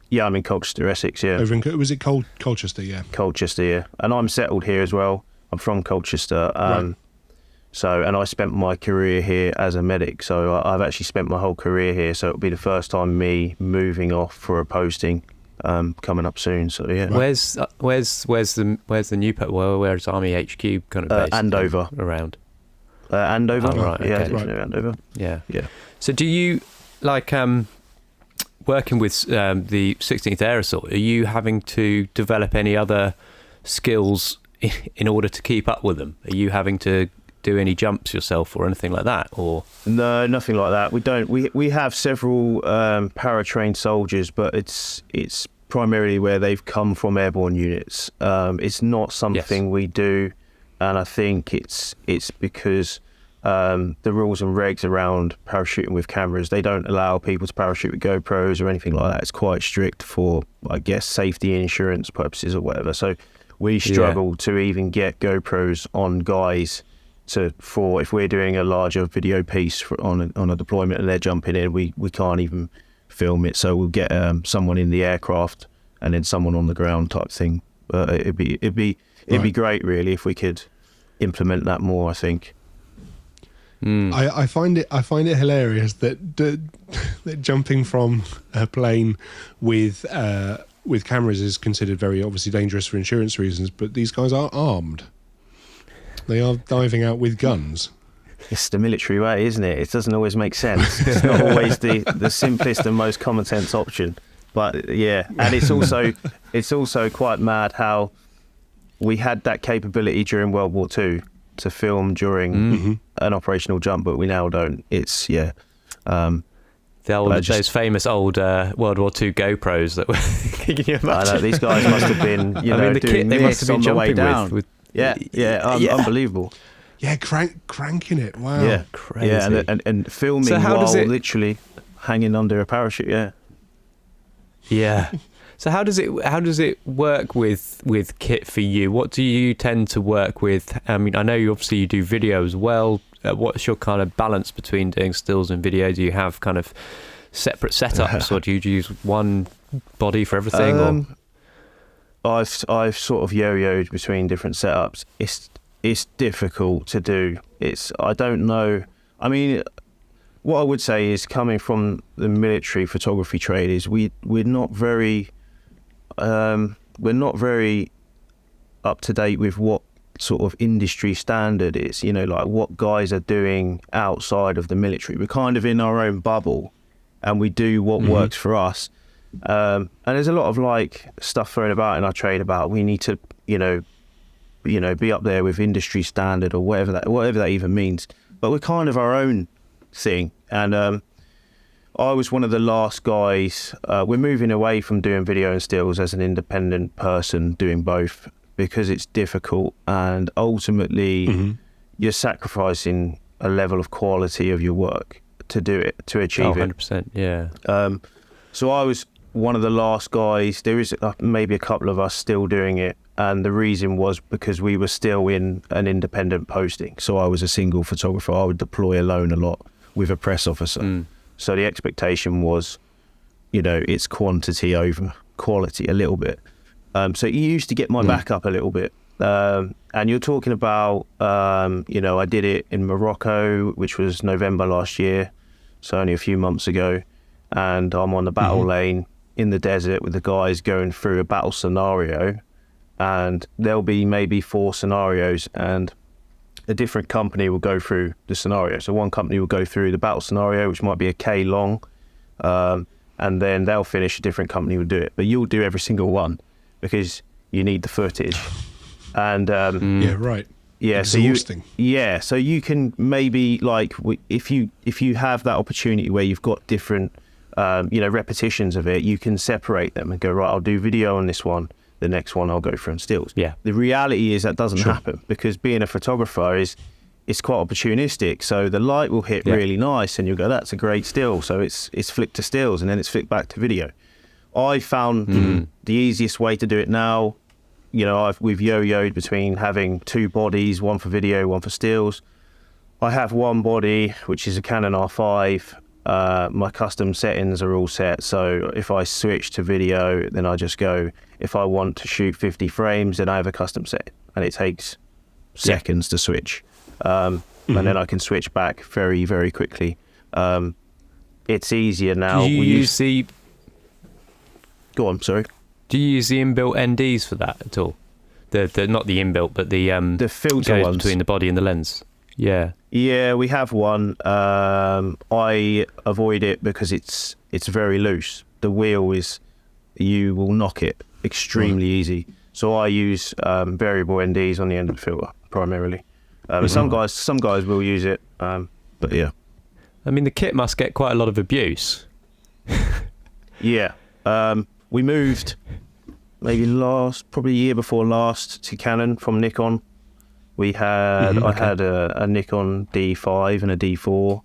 Yeah, I'm in Colchester, Essex, yeah. Was it Colchester, yeah? Colchester, yeah. And I'm settled here as well. I'm from Colchester. And I spent my career here as a medic. So I've actually spent my whole career here. So it'll be the first time me moving off for a posting coming up soon. So yeah. Where's the new where's Army HQ kind of based? Andover. Around. Andover. Oh, right. Yeah, Okay. Andover. Yeah. Yeah. So do you working with the 16th Air Assault, are you having to develop any other skills in order to keep up with them? Are you having to do any jumps yourself or anything like that? Or no, nothing like that. We don't. We have several para-trained soldiers, but it's primarily where they've come from airborne units. It's not something we do and I think it's because the rules and regs around parachuting with cameras, they don't allow people to parachute with GoPros or anything like that. It's quite strict for, I guess, safety and insurance purposes or whatever. So we struggle to even get GoPros on guys for if we're doing a larger video piece on a deployment and they're jumping in, we can't even film it. So we'll get someone in the aircraft and then someone on the ground type thing. It'd be great really if we could implement that more, I think. I find it hilarious that jumping from a plane with cameras is considered very obviously dangerous for insurance reasons, but these guys are armed. They are diving out with guns. It's the military way, isn't it? It doesn't always make sense. It's not always the simplest and most common sense option. But yeah, and it's also quite mad how we had that capability during World War II to film during an operational jump, but we now don't. It's those famous old World War II GoPros that were. Can you imagine? I know, these guys must have been, the doing kit they must have been jumping down. With unbelievable. Yeah, cranking it. Wow. Yeah, crazy. Yeah, and filming while literally hanging under a parachute. Yeah. Yeah. So how does it work with kit for you? What do you tend to work with? I mean, I know you do video as well. What's your kind of balance between doing stills and video? Do you have kind of separate setups, or do you use one body for everything? I've sort of yo-yoed between different setups. It's difficult to do. I don't know. I mean, what I would say is, coming from the military photography trade, is we're not very up to date with what sort of industry standard is, like what guys are doing outside of the military. We're kind of in our own bubble and we do what works for us. And there's a lot of like stuff thrown about in our trade about we need to, be up there with industry standard or whatever that even means. But we're kind of our own thing. And I was one of the last guys. We're moving away from doing video and stills as an independent person, doing both, because it's difficult, and ultimately you're sacrificing a level of quality of your work to do it, to achieve 100%, yeah. So I was one of the last guys. There is maybe a couple of us still doing it, and the reason was because we were still in an independent posting. So I was a single photographer. I would deploy alone a lot with a press officer. So the expectation was, it's quantity over quality a little bit. So you used to get my back up a little bit. And you're talking about, I did it in Morocco, which was November last year, so only a few months ago. And I'm on the battle lane in the desert with the guys going through a battle scenario. And there'll be maybe 4 scenarios, and a different company will go through the scenario. So one company will go through the battle scenario, which might be a K long, and then they'll finish, a different company will do it. But you'll do every single one because you need the footage. And yeah, right. Yeah, exhausting. So you can maybe, like, if you have that opportunity where you've got different repetitions of it, you can separate them and go, right, I'll do video on this one, the next one I'll go from stills. Yeah. The reality is that doesn't happen, because being a photographer it's quite opportunistic. So the light will hit really nice and you'll go, that's a great still. So it's flicked to stills and then it's flicked back to video. I found the easiest way to do it now. We've yo-yoed between having 2 bodies, one for video, one for stills. I have one body, which is a Canon R5. My custom settings are all set. So if I switch to video, then I just go, if I want to shoot 50 frames, then I have a custom set, and it takes seconds to switch. And then I can switch back very, very quickly. It's easier now. Go on, sorry. Do you use the inbuilt NDs for that at all? The not the inbuilt, but the filter ones between the body and the lens. Yeah. Yeah, we have one. I avoid it because it's very loose. The wheel you will knock it extremely easy. So I use variable NDs on the end of the filter primarily. Some guys will use it, but yeah. I mean, the kit must get quite a lot of abuse. Yeah. We moved maybe probably a year before last to Canon from Nikon. I had a Nikon D5 and a D4,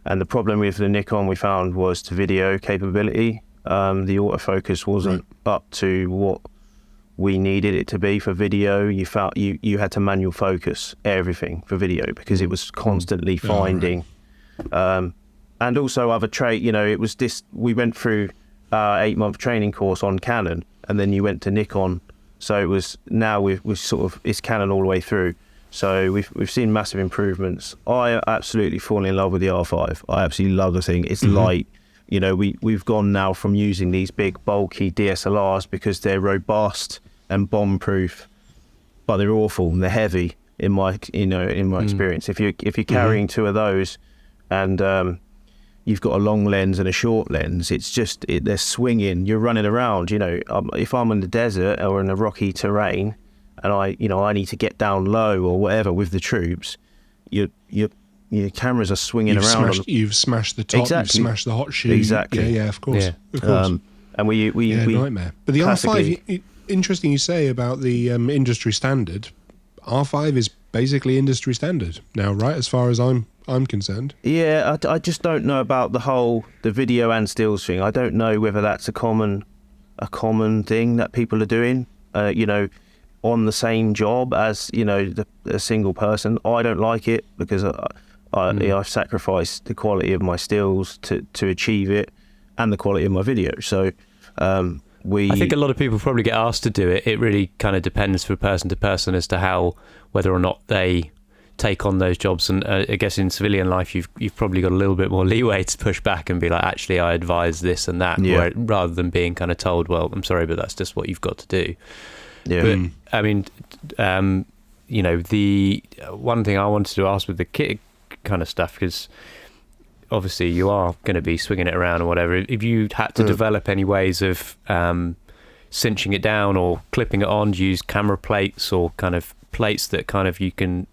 and the problem with the Nikon we found was the video capability. The autofocus wasn't up to what we needed it to be for video. You felt you had to manual focus everything for video because it was constantly finding. And also other trait, it was this. We went through 8-month training course on Canon, and then you went to Nikon. So it was now we've sort of it's Canon all the way through. So we've seen massive improvements. I absolutely fall in love with the R5. I absolutely love the thing. It's light. We've gone now from using these big bulky DSLRs because they're robust and bomb-proof, but they're awful and they're heavy in my experience. If you're carrying two of those, and you've got a long lens and a short lens, it's just they're swinging. You're running around. If I'm in the desert or in a rocky terrain, and I need to get down low or whatever with the troops, your cameras are swinging around. You've smashed the top. Exactly. You've smashed the hot shoe. Exactly. Yeah, of course. Yeah. Of course. And we nightmare. But the R5, interesting you say about the industry standard. R5 is basically industry standard now, right? As far as I'm concerned. Yeah, I just don't know about the video and stills thing. I don't know whether that's a common thing that people are doing. On the same job as a single person. I don't like it because I've sacrificed the quality of my stills to achieve it, and the quality of my video. So I think a lot of people probably get asked to do it. It really kind of depends from person to person as to whether or not they take on those jobs. And I guess in civilian life, you've probably got a little bit more leeway to push back and be like, actually, I advise this and that, rather than being kind of told, well, I'm sorry, but that's just what you've got to do. Yeah. But I mean, the one thing I wanted to ask with the kit kind of stuff, because obviously you are going to be swinging it around or whatever. If you had to develop any ways of cinching it down or clipping it on, do you use camera plates or kind of plates that kind of you can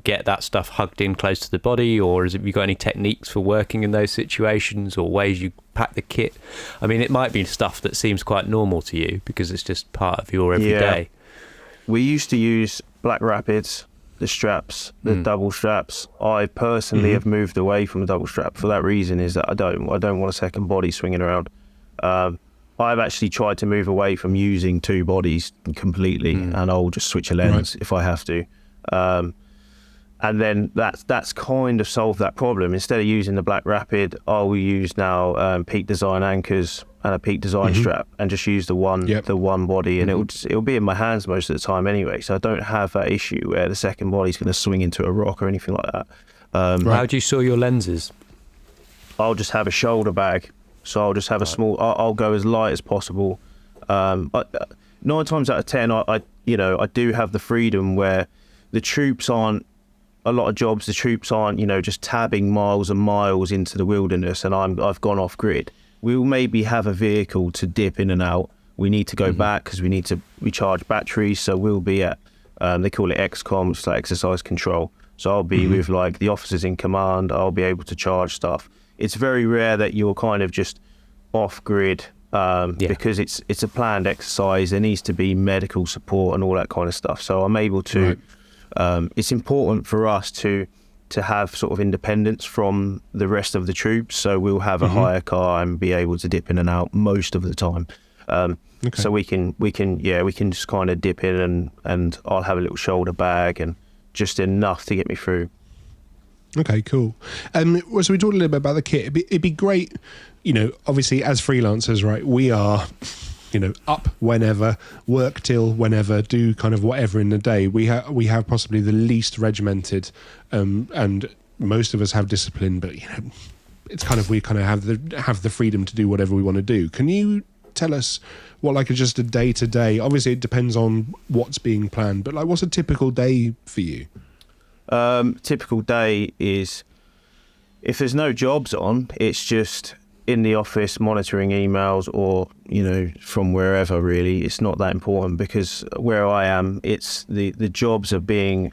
get that stuff hugged in close to the body, or have you got any techniques for working in those situations or ways you pack the kit? I mean, it might be stuff that seems quite normal to you because it's just part of your everyday. We used to use Black Rapids, the straps, the double straps. I personally have moved away from the double strap for that reason, is that I don't want a second body swinging around. I've actually tried to move away from using two bodies completely, and I'll just switch a lens if I have to. And then that's kind of solved that problem. Instead of using the Black Rapid, I'll use now Peak Design anchors and a Peak Design strap, and just use the one body, and it'll be in my hands most of the time anyway. So I don't have that issue where the second body's going to swing into a rock or anything like that. How do you store your lenses? I'll just have a shoulder bag. So I'll just have a small. I'll go as light as possible. 9 times out of 10, I do have the freedom where the troops aren't. A lot of jobs, the troops aren't, just tabbing miles and miles into the wilderness, and I've gone off grid. We'll maybe have a vehicle to dip in and out. We need to go back because we need to recharge batteries. So we'll be at, they call it XCOM, which is like exercise control. So I'll be with like the officers in command. I'll be able to charge stuff. It's very rare that you're kind of just off grid because it's a planned exercise. There needs to be medical support and all that kind of stuff. So I'm able to. Right. It's important for us to have sort of independence from the rest of the troops, so we'll have a hire car and be able to dip in and out most of the time. So we can just kind of dip in and I'll have a little shoulder bag and just enough to get me through. Okay, cool. So we talked a little bit about the kit. It'd be great, obviously as freelancers, right? We are. Up whenever, work till whenever, do kind of whatever in the day. We have possibly the least regimented, and most of us have discipline, but it's kind of we kind of have the freedom to do whatever we want to do. Can you tell us what just a day to day? Obviously, it depends on what's being planned, but what's a typical day for you? Typical day is if there's no jobs on, it's just in the office monitoring emails or from wherever. Really, it's not that important because where I am, it's the jobs are being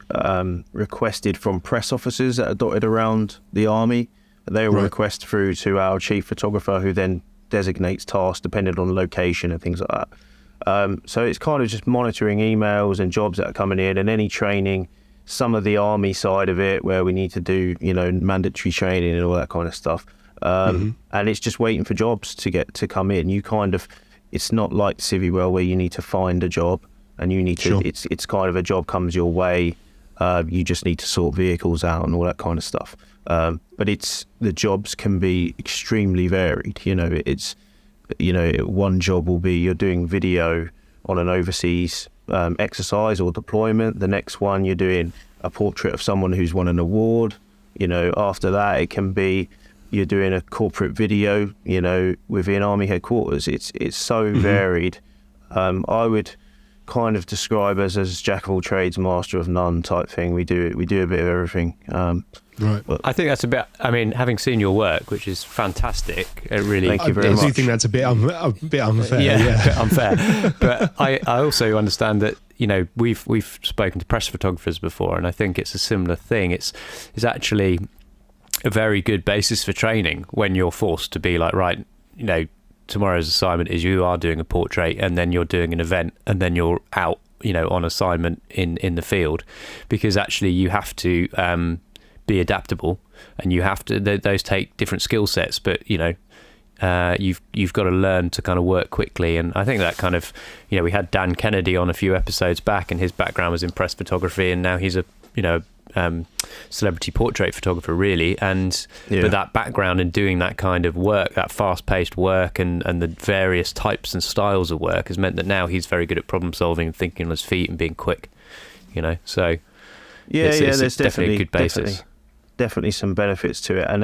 requested from press officers that are dotted around the army. They will request through to our chief photographer, who then designates tasks depending on location and things like that. So it's kind of just monitoring emails and jobs that are coming in, and any training some of the army side of it where we need to do, mandatory training and all that kind of stuff. And it's just waiting for jobs to come in. You kind of, it's not like Civvy Well where you need to find a job and you need to, Sure. it's kind of a job comes your way. You just need to sort vehicles out and all that kind of stuff. But the jobs can be extremely varied. It's, one job will be you're doing video on an overseas exercise or deployment. The next one you're doing a portrait of someone who's won an award. After that it can be you're doing a corporate video, within Army headquarters. It's so varied. I would kind of describe us as jack of all trades, master of none type thing. We do a bit of everything. Right. I think that's a bit. I mean, having seen your work, which is fantastic, it really. Thank you very I much. do think that's a bit unfair. Yeah, Yeah. a bit unfair. But I also understand that we've spoken to press photographers before, and I think it's a similar thing. It's actually a very good basis for training when you're forced to be like, right, tomorrow's assignment is you are doing a portrait, and then you're doing an event, and then you're out, on assignment in the field, because actually you have to be adaptable, and you have to. Those take different skill sets, but you've got to learn to kind of work quickly. And I think that kind of, we had Dan Kennedy on a few episodes back, and his background was in press photography, and now he's a celebrity portrait photographer, really. And but that background in doing that kind of work, that fast-paced work, and the various types and styles of work, has meant that now he's very good at problem solving and thinking on his feet and being quick. So it's there's definitely a good basis. Definitely some benefits to it, and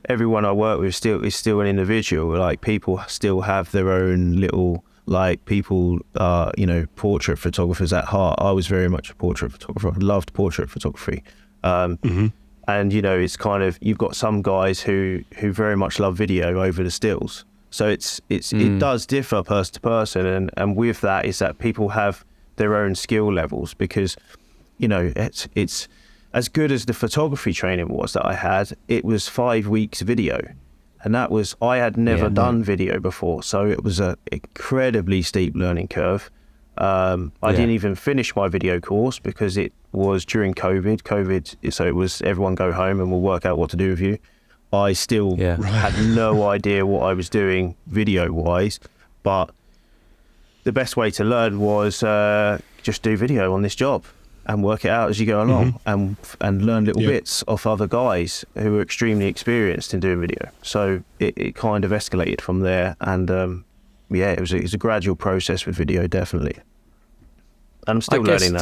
everyone I work with is still an individual. Like, people still have their own little, like, people are portrait photographers at heart. I was very much a portrait photographer. I loved portrait photography. And it's kind of, you've got some guys who very much love video over the stills. So it does differ person to person, and with that is that people have their own skill levels, because it's as good as the photography training was that I had. It was 5 weeks video, and that was, I had never done video before, so it was a incredibly steep learning curve. I didn't even finish my video course because it was during COVID, so it was everyone go home and we'll work out what to do with you. I still had no idea what I was doing video wise, but the best way to learn was just do video on this job and work it out as you go along, and learn little bits off other guys who are extremely experienced in doing video. So it kind of escalated from there, and it was a gradual process with video, definitely. And I'm still learning now.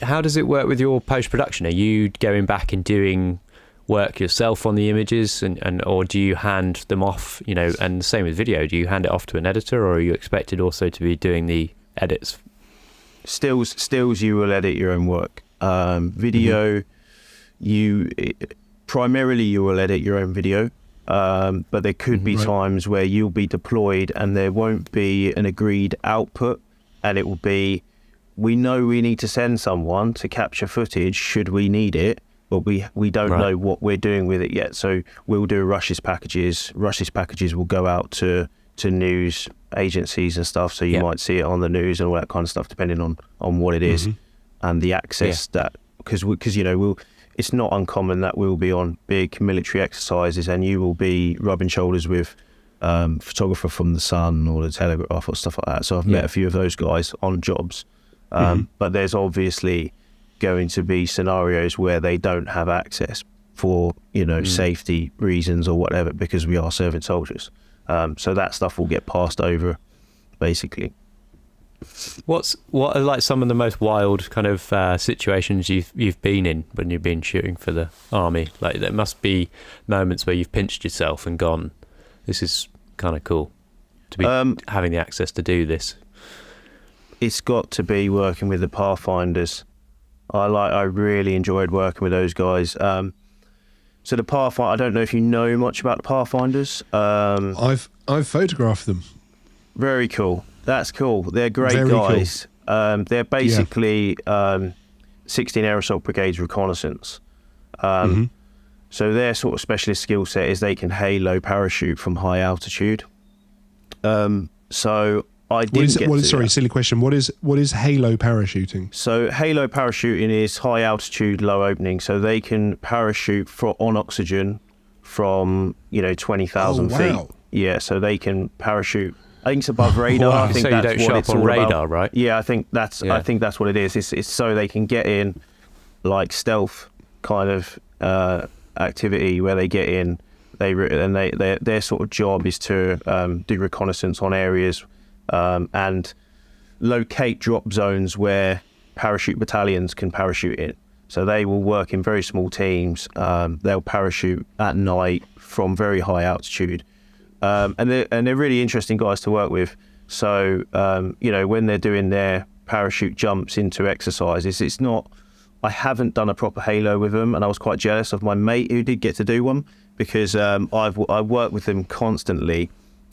How does it work with your post-production? Are you going back and doing work yourself on the images, and or do you hand them off, and the same with video, do you hand it off to an editor, or are you expected also to be doing the edits? Stills you will edit your own work. Video, primarily you will edit your own video, but there could be times where you'll be deployed and there won't be an agreed output, and it will be, we know we need to send someone to capture footage should we need it, but we don't know what we're doing with it yet. So we'll do rushes packages. Rushes packages will go out to news agencies and stuff, so you might see it on the news and all that kind of stuff, depending on what it is and the access that, because it's not uncommon that we'll be on big military exercises and you will be rubbing shoulders with photographer from the Sun or the Telegraph or stuff like that. So I've met a few of those guys on jobs, but there's obviously going to be scenarios where they don't have access for safety reasons or whatever, because we are serving soldiers. So that stuff will get passed over, basically. What are like some of the most wild kind of situations you've been in when you've been shooting for the army? Like, there must be moments where you've pinched yourself and gone, this is kind of cool to be having the access to do this. It's got to be working with the Pathfinders. I really enjoyed working with those guys. So the Pathfinder, I don't know if you know much about the Pathfinders. I've photographed them. Very cool. That's cool. They're great Very guys. Cool. They're basically 16 Air Assault Brigades reconnaissance. So their sort of specialist skill set is they can halo parachute from high altitude. So I didn't get to. Sorry, silly question. What is halo parachuting? So halo parachuting is high altitude, low opening. So they can parachute on oxygen from 20,000 feet. Wow. Yeah, so they can parachute. I think it's above radar. Wow. I think So you that's don't what show it's up on all radar, about. right? Yeah, I think that's what it is. It's so they can get in, like stealth kind of activity where they get in. Their sort of job is to do reconnaissance on areas and locate drop zones where parachute battalions can parachute in. So they will work in very small teams. They'll parachute at night from very high altitude, and they're really interesting guys to work with. So when they're doing their parachute jumps into exercises, it's not. I haven't done a proper halo with them, and I was quite jealous of my mate who did get to do one, because I worked with them constantly,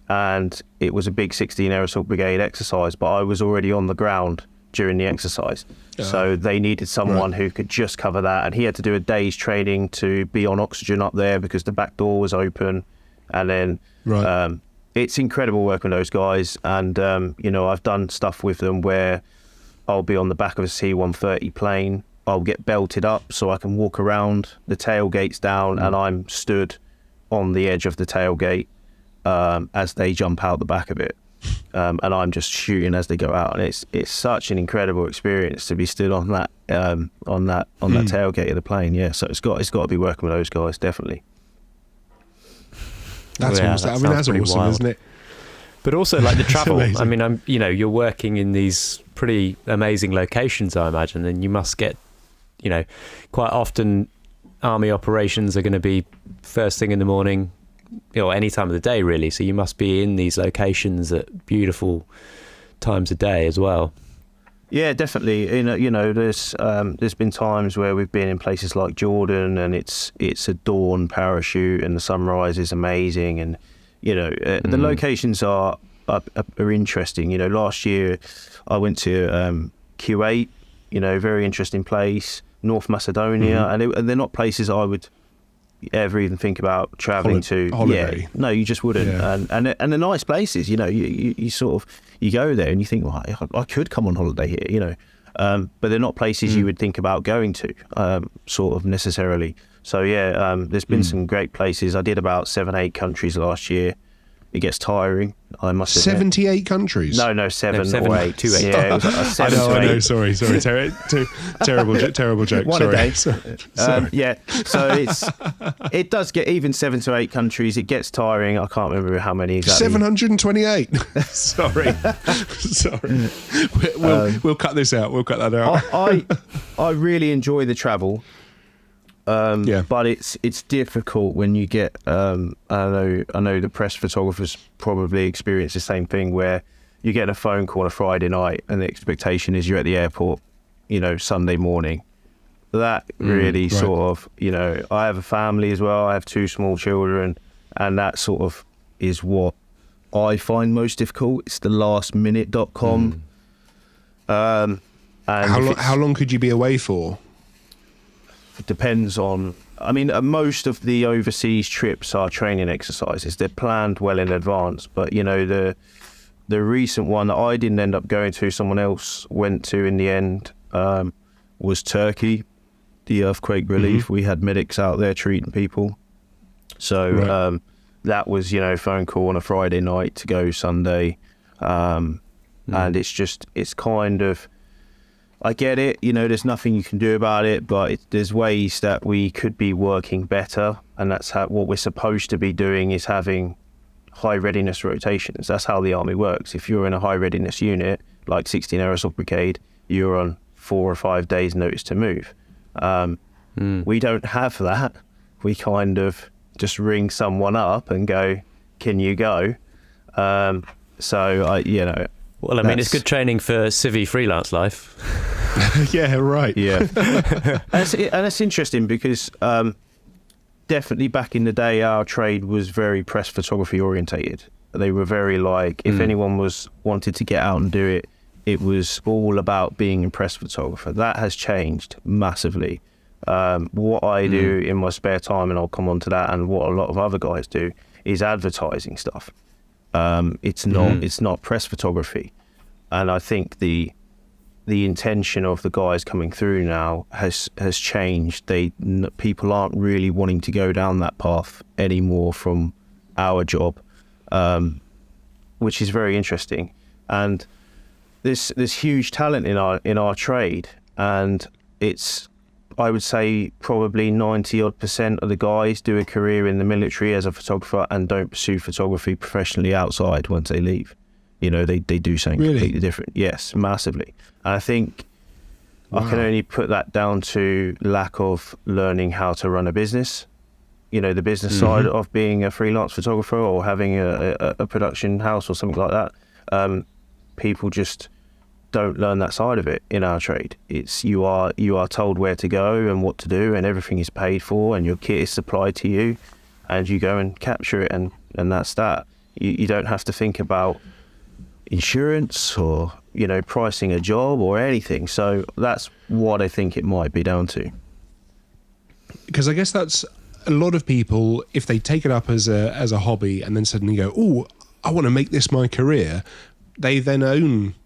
and it was a big 16 Air Assault Brigade exercise, but I was already on the ground during the exercise. So they needed someone who could just cover that, and he had to do a day's training to be on oxygen up there because the back door was open. And then it's incredible working with those guys, and I've done stuff with them where I'll be on the back of a C-130 plane. I'll get belted up so I can walk around, the tailgate's down, and I'm stood on the edge of the tailgate as they jump out the back of it. And I'm just shooting as they go out, and it's such an incredible experience to be stood on that tailgate of the plane. Yeah, so it's got to be working with those guys, definitely. That's awesome, wild. Isn't it? But also like the travel. Amazing. I mean, you're working in these pretty amazing locations, I imagine, and you must get, quite often army operations are going to be first thing in the morning, any time of the day really. So you must be in these locations at beautiful times of day as well. Yeah, definitely. There's been times where we've been in places like Jordan, and it's a dawn parachute, and the sunrise is amazing, and the locations are interesting. Last year I went to Kuwait, very interesting place, North Macedonia, and they're not places I would ever even think about traveling to. Holiday. Yeah, no, you just wouldn't. Yeah. And they're nice places. You sort of you go there and you think, well, I could come on holiday here, but they're not places you would think about going to, sort of necessarily. So yeah, there's been some great places. I did about 7-8 countries last year. It gets tiring, I must admit. 78 countries? No, 7 or 8. 2 8. Yeah, it was like 7 to 8. I know, sorry. Terrible joke. One sorry. a day. Sorry. Yeah, so it does get, even 7 to 8 countries, it gets tiring. I can't remember how many exactly. 728. Sorry. We'll cut this out. We'll cut that out. I really enjoy the travel. But it's difficult when you get I know the press photographers probably experience the same thing, where you get a phone call on a Friday night and the expectation is you're at the airport Sunday morning. That really sort of I have a family as well. I have 2 small children, and that sort of is what I find most difficult. It's the lastminute.com. And how long could you be away for? It depends on, most of the overseas trips are training exercises. They're planned well in advance, but the recent one that I didn't end up going to, someone else went to in the end, was Turkey, the earthquake relief. We had medics out there treating people. So that was, phone call on a Friday night to go Sunday. And it's kind of, I get it, there's nothing you can do about it, but there's ways that we could be working better, and that's what we're supposed to be doing, is having high readiness rotations. That's how the army works. If you're in a high readiness unit, like 16 Air Assault Brigade, you're on 4 or 5 days notice to move. We don't have that. We kind of just ring someone up and go, can you go? Well, it's good training for civvy freelance life. Yeah, right. Yeah. and it's interesting because definitely back in the day, our trade was very press photography orientated. They were very if anyone wanted to get out and do it, it was all about being a press photographer. That has changed massively. What I do in my spare time, and I'll come on to that, and what a lot of other guys do, is advertising stuff. It's not press photography, and I think the intention of the guys coming through now has changed. People aren't really wanting to go down that path anymore from our job, which is very interesting. And there's huge talent in our trade, and I would say probably 90% of the guys do a career in the military as a photographer and don't pursue photography professionally outside once they leave. They do something completely different. Yes, massively. And I think I can only put that down to lack of learning how to run a business. The business side of being a freelance photographer or having a production house or something like that. People just don't learn that side of it in our trade. It's you are told where to go and what to do, and everything is paid for, and your kit is supplied to you, and you go and capture it, and that's that. You don't have to think about insurance or pricing a job or anything. So that's what I think it might be down to. Because I guess that's a lot of people, if they take it up as a hobby and then suddenly go, oh, I want to make this my career, they then own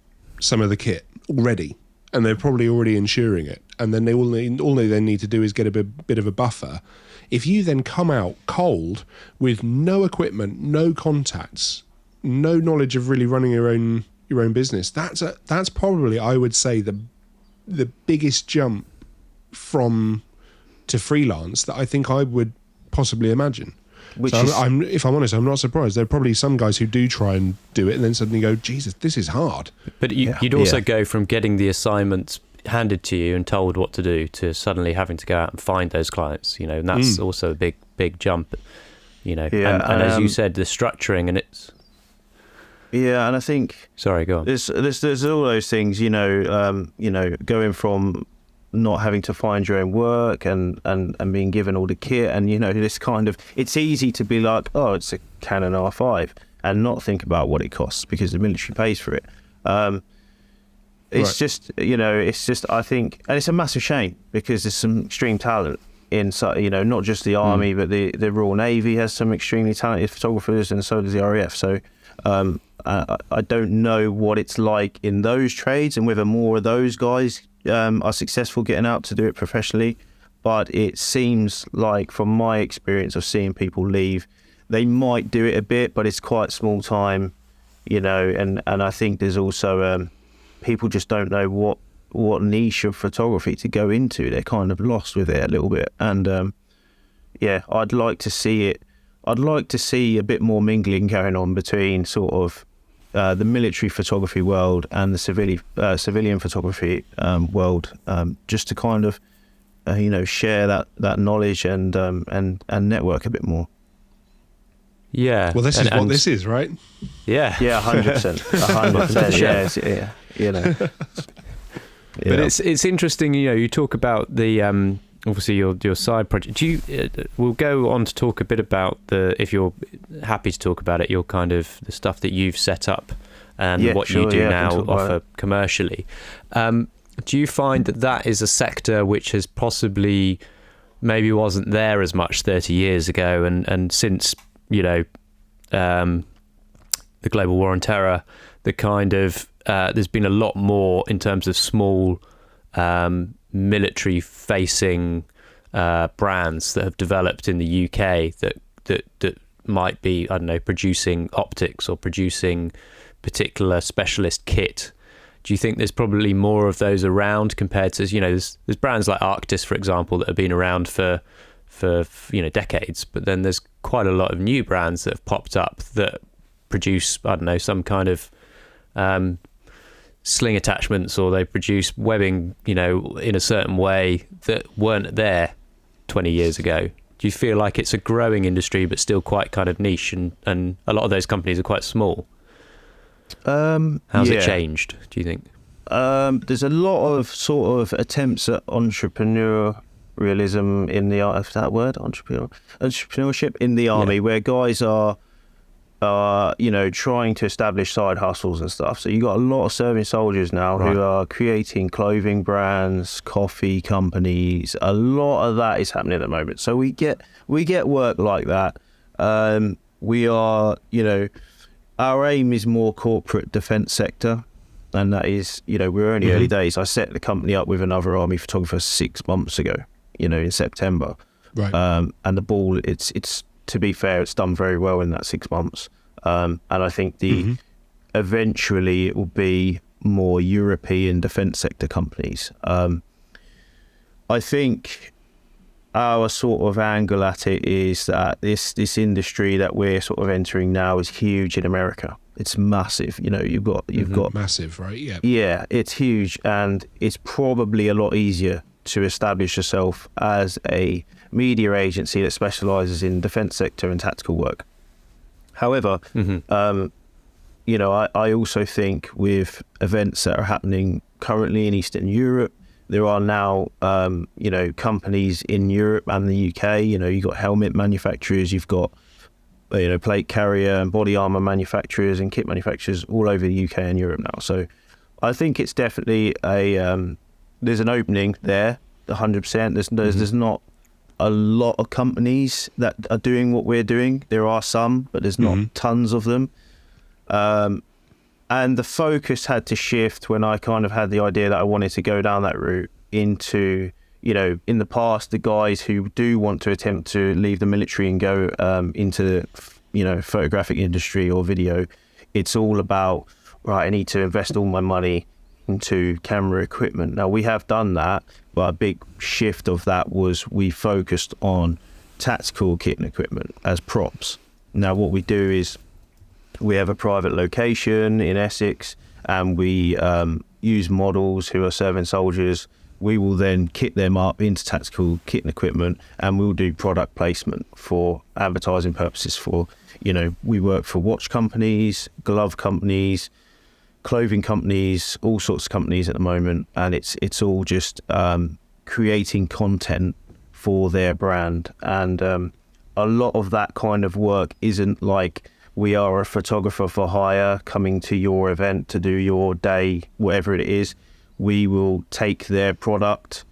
some of the kit already, and they're probably already insuring it, and then all they then need to do is get a bit of a buffer. If you then come out cold with no equipment, no contacts, no knowledge of really running your own business, that's probably, I would say, the biggest jump from to freelance that I think I would possibly imagine. If I'm honest, I'm not surprised. There are probably some guys who do try and do it and then suddenly go, Jesus, this is hard. But you'd also go from getting the assignments handed to you and told what to do to suddenly having to go out and find those clients, and that's also a big jump, and as you said, the structuring and it's... Yeah, and I think... Sorry, go on. There's all those things, going from not having to find your own work and being given all the kit, and this kind of, it's easy to be like, oh, it's a Canon R5 and not think about what it costs because the military pays for it. It's just I think, and it's a massive shame because there's some extreme talent inside, not just the army, but the Royal Navy has some extremely talented photographers, and so does the RAF. So I don't know what it's like in those trades and whether more of those guys are successful getting out to do it professionally, but it seems like, from my experience of seeing people leave, they might do it a bit, but it's quite small time, and I think there's also people just don't know what niche of photography to go into. They're kind of lost with it a little bit, and I'd like to see a bit more mingling going on between sort of the military photography world and the civilian photography world, just to kind of share that knowledge and network a bit more. Yeah. Well, this is what this is, right? Yeah. Yeah, 100%. 100%. Yeah. But it's interesting. You talk about the obviously your side project. We'll go on to talk a bit about if you're happy to talk about it, your kind of the stuff that you've set up and what you do now offer commercially. Do you find that is a sector which has possibly maybe wasn't there as much 30 years ago, and since the global war on terror, the kind of there's been a lot more in terms of small military facing brands that have developed in the UK that might be, I don't know, producing optics or producing particular specialist kit. Do you think there's probably more of those around compared to, there's brands like Arctis, for example, that have been around for decades, but then there's quite a lot of new brands that have popped up that produce, I don't know, some kind of sling attachments, or they produce webbing, in a certain way that weren't there 20 years ago. Do you feel like it's a growing industry but still quite kind of niche, and a lot of those companies are quite small? How's it changed, do you think? There's a lot of sort of attempts at entrepreneurialism in the art, if that word, entrepreneurship in the army, where guys are trying to establish side hustles and stuff. So you got a lot of serving soldiers now who are creating clothing brands, coffee companies. A lot of that is happening at the moment. So we get work like that. We are, our aim is more corporate defence sector, and that is, we're only early days. I set the company up with another army photographer 6 months ago, in September. Right. And the ball, it's to be fair, it's done very well in that 6 months. And I think eventually it will be more European defence sector companies. I think our sort of angle at it is that this industry that we're sort of entering now is huge in America. It's massive. You've got massive, right? Yeah. Yeah, it's huge, and it's probably a lot easier to establish yourself as a media agency that specialises in defence sector and tactical work. However, I also think with events that are happening currently in Eastern Europe, there are now, companies in Europe and the UK. You've got helmet manufacturers, you've got, plate carrier and body armour manufacturers and kit manufacturers all over the UK and Europe now. So I think it's definitely there's an opening there, 100%. There's not a lot of companies that are doing what we're doing. There are some, but there's not tons of them. And the focus had to shift when I kind of had the idea that I wanted to go down that route into, in the past, the guys who do want to attempt to leave the military and go into, photographic industry or video, it's all about, right, I need to invest all my money into camera equipment. Now, we have done that, but a big shift of that was we focused on tactical kit and equipment as props. Now, what we do is we have a private location in Essex, and we use models who are serving soldiers. We will then kit them up into tactical kit and equipment, and we'll do product placement for advertising purposes. We work for watch companies, glove companies, clothing companies, all sorts of companies at the moment, and it's all just creating content for their brand. And a lot of that kind of work isn't like, we are a photographer for hire coming to your event to do your day, whatever it is. We will take their product,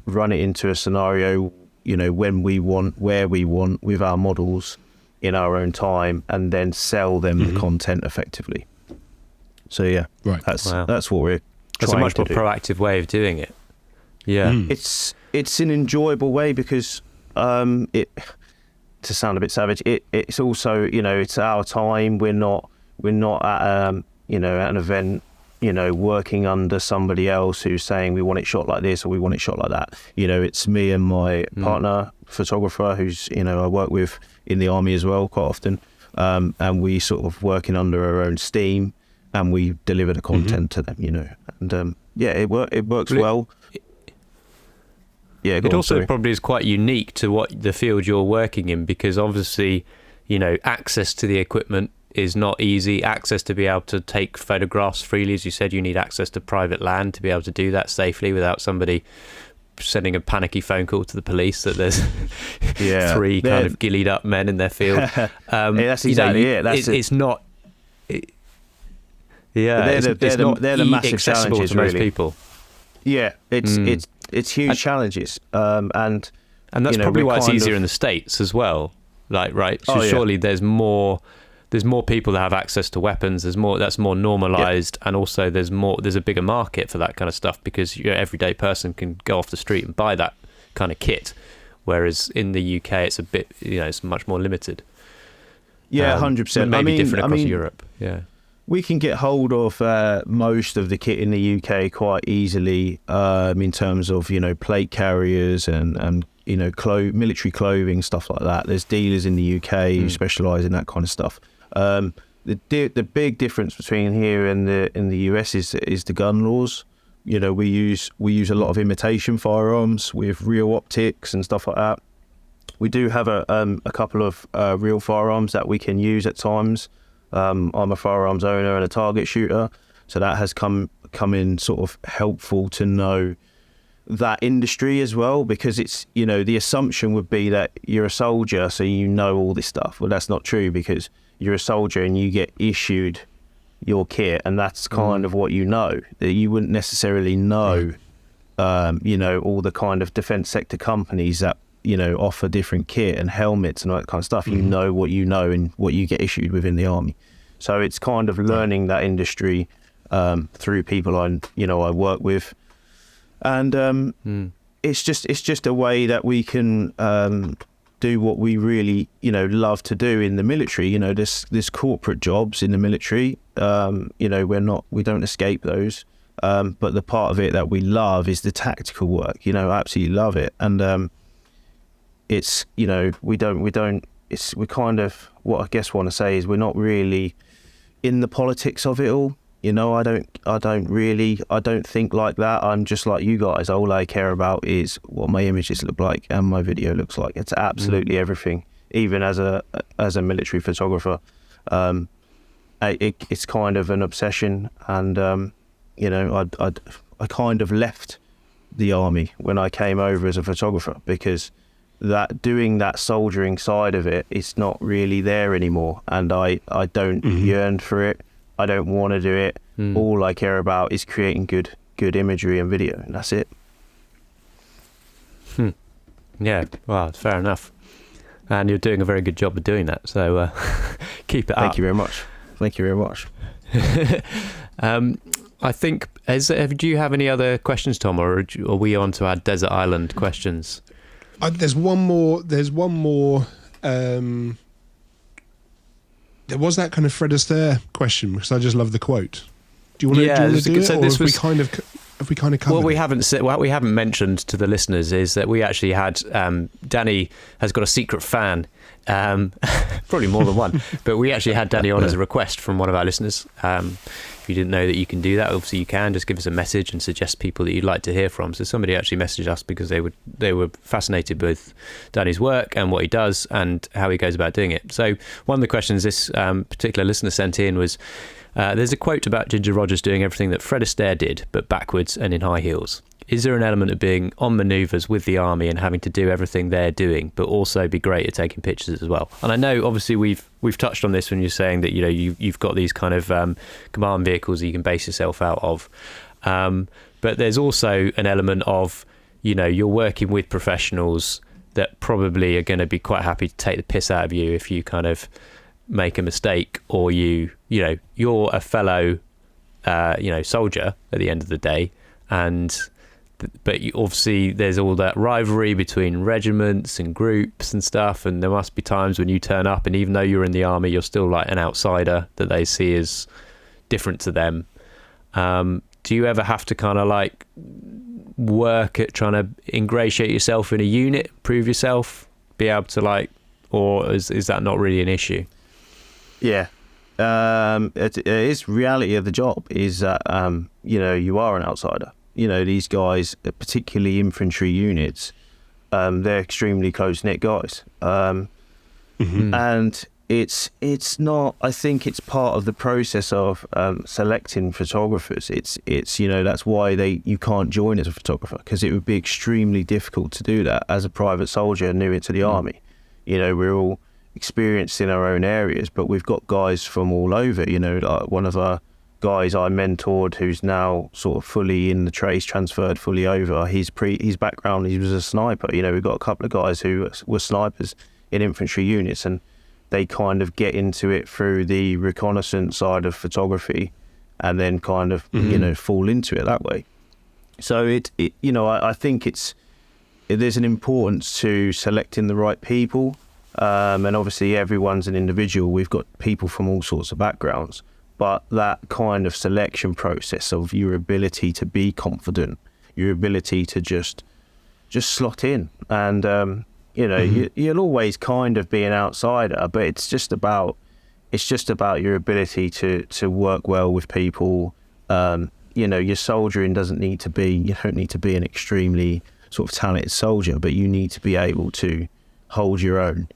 run it into a scenario, when we want, where we want, with our models in our own time, and then sell them the content effectively. So yeah, right. That's what we're trying to do. That's a much more proactive way of doing it. Yeah. It's an enjoyable way because to sound a bit savage, it's also, it's our time. We're not at at an event, working under somebody else who's saying we want it shot like this or we want it shot like that. It's me and my partner photographer who's, I work with in the army as well quite often, and we sort of working under our own steam, and we deliver the content to them, and it works well. Yeah, it also probably is quite unique to what the field you're working in, because obviously, access to the equipment is not easy. Access to be able to take photographs freely, as you said, you need access to private land to be able to do that safely without somebody sending a panicky phone call to the police that there's three kind of gillied up men in their field. That's exactly it. It's not. They're the massive accessible challenges to most really. People. Yeah, it's huge challenges, and that's probably why it's easier in the States as well. Like, right? So surely there's more people that have access to weapons. That's more normalized, and also there's a bigger market for that kind of stuff, because your everyday person can go off the street and buy that kind of kit, whereas in the UK it's a bit, it's much more limited. Yeah, 100%. Maybe different across Europe. Yeah. We can get hold of most of the kit in the UK quite easily, in terms of plate carriers and military clothing, stuff like that. There's dealers in the UK who specialise in that kind of stuff. The big difference between here and the US is the gun laws. We use a lot of imitation firearms with real optics and stuff like that. We do have a couple of real firearms that we can use at times. I'm a firearms owner and a target shooter, so that has come in sort of helpful to know that industry as well, because it's, the assumption would be that you're a soldier, so all this stuff. Well, that's not true, because you're a soldier and you get issued your kit, and that's kind of what that you wouldn't necessarily know, all the kind of defence sector companies that offer different kit and helmets and all that kind of stuff. You know what you know and what you get issued within the army. So it's kind of learning that industry through people I work with, and it's just a way that we can do what we really love to do in the military. This corporate jobs in the military, we don't escape those, but the part of it that we love is the tactical work. Absolutely love it, and it's we kind of, what I guess want to say is, we're not really in the politics of it all. I don't think like that. I'm just like you guys. All I care about is what my images look like and my video looks like. It's absolutely everything. Even as a military photographer, it's kind of an obsession. And I kind of left the army when I came over as a photographer, because doing that soldiering side of it, it's not really there anymore, and I don't yearn for it. I don't want to do it. All I care about is creating good imagery and video, and that's it. Yeah, well, fair enough. And you're doing a very good job of doing that, so keep it up. Thank you very much. I think, do you have any other questions, Tom, or are we on to our desert island questions? There's one more. There was that kind of Fred Astaire question, because I just love the quote. Do you want to do it, so or have we kind of covered what we it? What we haven't mentioned to the listeners is that we actually had Danny has got a secret fan, probably more than one, but we actually had Danny on as a request from one of our listeners. If you didn't know that you can do that, obviously you can. Just give us a message and suggest people that you'd like to hear from. So somebody actually messaged us because they were fascinated with Danny's work and what he does and how he goes about doing it. So one of the questions this particular listener sent in was, there's a quote about Ginger Rogers doing everything that Fred Astaire did, but backwards and in high heels. Is there an element of being on manoeuvres with the army and having to do everything they're doing, but also be great at taking pictures as well? And I know, obviously, we've touched on this when you're saying that you've got these kind of command vehicles that you can base yourself out of, but there's also an element of you're working with professionals that probably are going to be quite happy to take the piss out of you if you kind of make a mistake, or you're a fellow soldier at the end of the day, but obviously there's all that rivalry between regiments and groups and stuff, and there must be times when you turn up and even though you're in the army, you're still like an outsider that they see as different to them. Do you ever have to kind of like work at trying to ingratiate yourself in a unit, prove yourself, be able to or is that not really an issue? Yeah. It is reality of the job is that you are an outsider. These guys, particularly infantry units, they're extremely close-knit guys, and it's not. I think it's part of the process of selecting photographers. It's that's why you can't join as a photographer, because it would be extremely difficult to do that as a private soldier new into the army. We're all experienced in our own areas, but we've got guys from all over. Like one of our guys I mentored, who's now sort of fully in the trades, transferred fully over. His background, he was a sniper. We've got a couple of guys who were snipers in infantry units, and they kind of get into it through the reconnaissance side of photography, and then kind of fall into it that way. So I think there's an importance to selecting the right people. And obviously everyone's an individual. We've got people from all sorts of backgrounds, but that kind of selection process of your ability to be confident, your ability to just slot in, and you'll always kind of be an outsider, but it's just about your ability to work well with people. Your soldiering doesn't need to be, you don't need to be an extremely sort of talented soldier, but you need to be able to hold your own,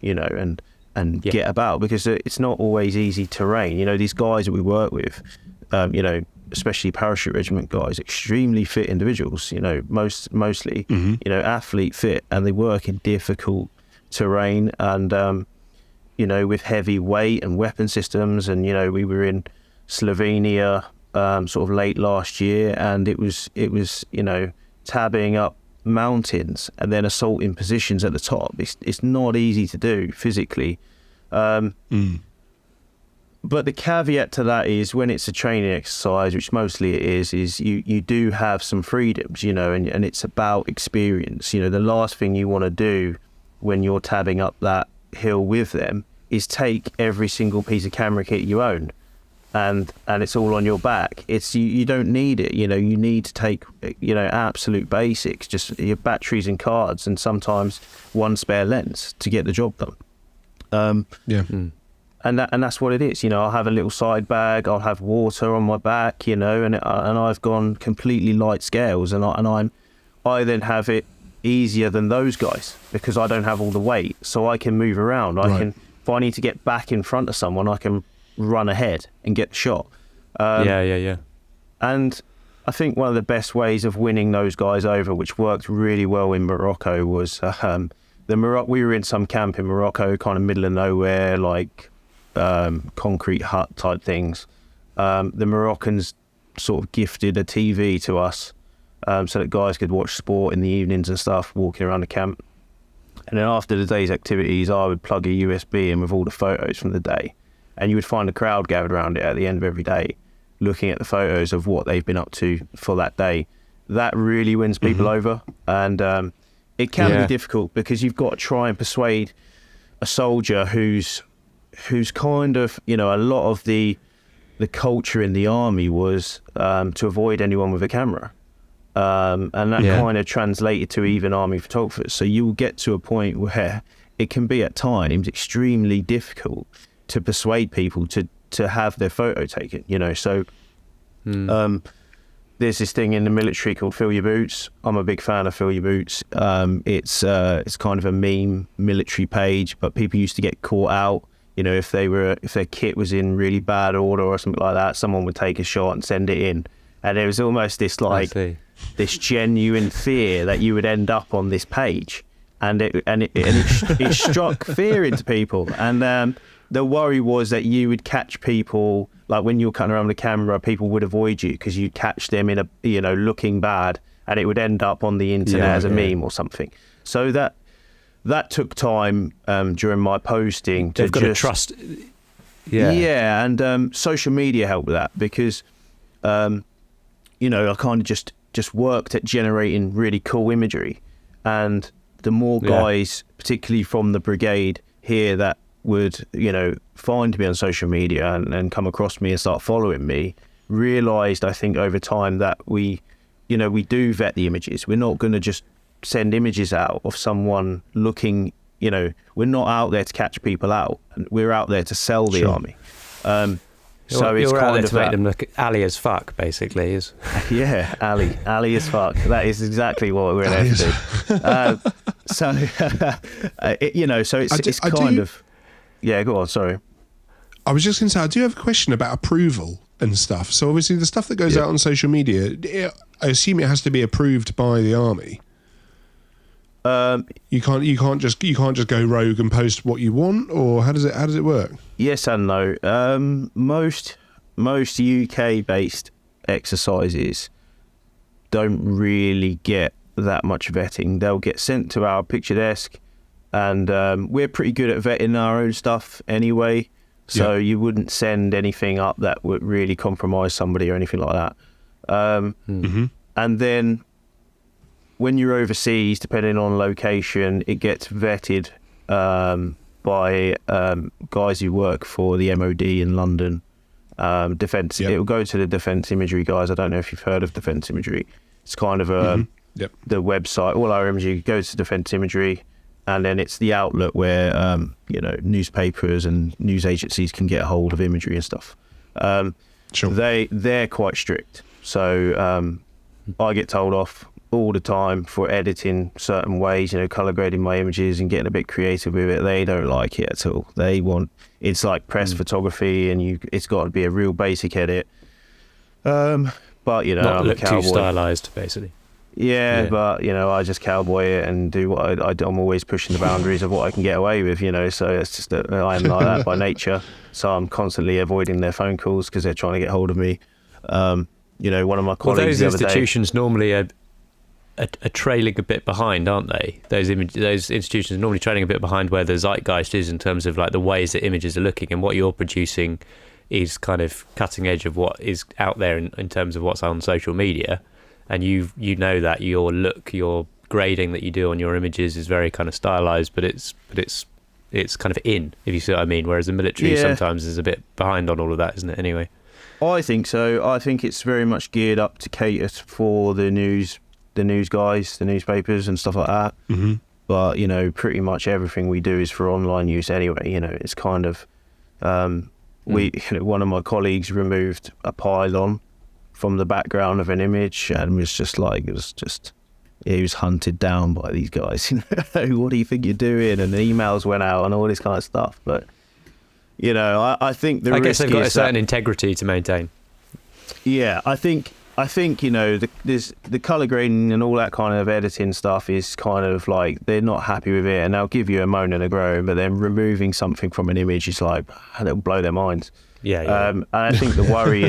and get about, because it's not always easy terrain. These guys that we work with, especially parachute regiment guys, extremely fit individuals, mostly, athlete fit, and they work in difficult terrain and, with heavy weight and weapon systems. And, we were in Slovenia sort of late last year, and it was tabbing up mountains and then assaulting positions at the top. It's not easy to do physically, But the caveat to that is when it's a training exercise, which mostly it is you do have some freedoms, you know, and it's about experience. You know, the last thing you want to do when you're tabbing up that hill with them is take every single piece of camera kit you own and it's all on your back. It's you don't need it, you know, you need to take, you know, absolute basics, just your batteries and cards and sometimes one spare lens to get the job done. And that's what it is, you know. I'll have a little side bag, I'll have water on my back, you know, and I've gone completely light scales, and I then have it easier than those guys because I don't have all the weight, so I can move around. I can, if I need to get back in front of someone, I can run ahead and get the shot. Yeah. And I think one of the best ways of winning those guys over, which worked really well in Morocco, was we were in some camp in Morocco, kind of middle of nowhere, like concrete hut type things. The Moroccans sort of gifted a TV to us so that guys could watch sport in the evenings and stuff, walking around the camp. And then after the day's activities, I would plug a USB in with all the photos from the day, and you would find a crowd gathered around it at the end of every day looking at the photos of what they've been up to for that day. That really wins people over, and it can be difficult because you've got to try and persuade a soldier who's kind of, you know, a lot of the culture in the army was to avoid anyone with a camera, and that kind of translated to even army photographers. So you will get to a point where it can be at times extremely difficult to persuade people to have their photo taken, you know. So there's this thing in the military called Fill Your Boots. I'm a big fan of Fill Your Boots. It's kind of a meme military page, but people used to get caught out. You know, if their kit was in really bad order or something like that, someone would take a shot and send it in, and there was almost this this genuine fear that you would end up on this page, and it struck fear into people, and the worry was that you would catch people, like when you were cutting around the camera, people would avoid you because you'd catch them in a, you know, looking bad, and it would end up on the internet as a meme or something. So that took time during my posting to to trust. Yeah, and social media helped with that because, you know, I kind of just worked at generating really cool imagery, and the more guys, particularly from the brigade here, that would, you know, find me on social media and come across me and start following me, realised, I think, over time that we do vet the images. We're not going to just send images out of someone looking, you know, we're not out there to catch people out. We're out there to sell the army. So it's you're kind out there of to make them look alley as fuck, basically. Yeah, alley as fuck. That is exactly what we're there to do. So you know, so it's kind of. Yeah, go on, sorry. I was just going to say, I do have a question about approval and stuff. So obviously the stuff that goes out on social media, I assume it has to be approved by the army. You can't just go rogue and post what you want, or how does it work? Yes and no. Most UK based exercises don't really get that much vetting. They'll get sent to our picture desk, and we're pretty good at vetting our own stuff anyway. So you wouldn't send anything up that would really compromise somebody or anything like that. And then when you're overseas, depending on location, it gets vetted by guys who work for the MOD in London. Defence. It will go to the Defence Imagery guys. I don't know if you've heard of Defence Imagery. It's kind of the website. All our imagery goes to Defence Imagery, and then it's the outlet where you know, newspapers and news agencies can get a hold of imagery and stuff. They're quite strict. So I get told off all the time for editing certain ways, you know, color grading my images and getting a bit creative with it. They don't like it at all. They want, it's like press photography, and it's got to be a real basic edit. But you know, not I'm look a cowboy. too stylized, basically. Yeah, but you know, I just cowboy it and do what I'm always pushing the boundaries of what I can get away with, you know. So it's just that I'm like that by nature. So I'm constantly avoiding their phone calls because they're trying to get hold of me. You know, one of my colleagues the other day. Those institutions normally are trailing a bit behind, aren't they? Those institutions are normally trailing a bit behind where the zeitgeist is in terms of like the ways that images are looking, and what you're producing is kind of cutting edge of what is out there in terms of what's on social media, and you know that your grading that you do on your images is very kind of stylized, but it's kind of in, if you see what I mean, whereas the military sometimes is a bit behind on all of that, isn't it, anyway? I think so. I think it's very much geared up to cater for the news guys, the newspapers and stuff like that. Mm-hmm. But, you know, pretty much everything we do is for online use anyway. You know, it's kind of one of my colleagues removed a pylon from the background of an image and was just like, he was hunted down by these guys. You know, what do you think you're doing? And the emails went out and all this kind of stuff. But, you know, I think I guess they've got a certain integrity to maintain. Yeah, I think you know, the colour grading and all that kind of editing stuff is kind of like, they're not happy with it, and they'll give you a moan and a groan, but then removing something from an image is like, it'll blow their minds. Yeah. And I think the worry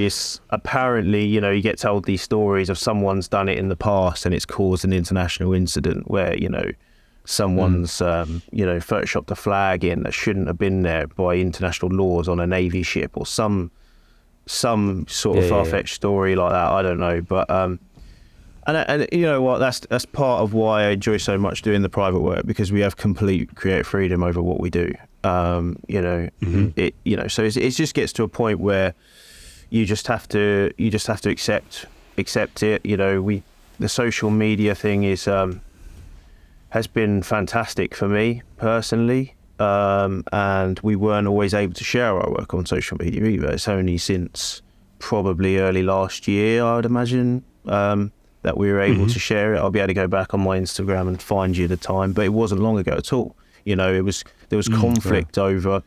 is apparently, you know, you get told these stories of someone's done it in the past and it's caused an international incident where, you know, someone's you know, photoshopped a flag in that shouldn't have been there by international laws on a Navy ship, or some sort of far-fetched story like that. I don't know, but and you know what, that's part of why I enjoy so much doing the private work, because we have complete creative freedom over what we do. You know, it, you know, so it just gets to a point where you just have to accept it. You know, the social media thing has been fantastic for me personally. And we weren't always able to share our work on social media either. It's only since probably early last year, I would imagine, that we were able to share it. I'll be able to go back on my Instagram and find you the time, but it wasn't long ago at all. You know, there was conflict over,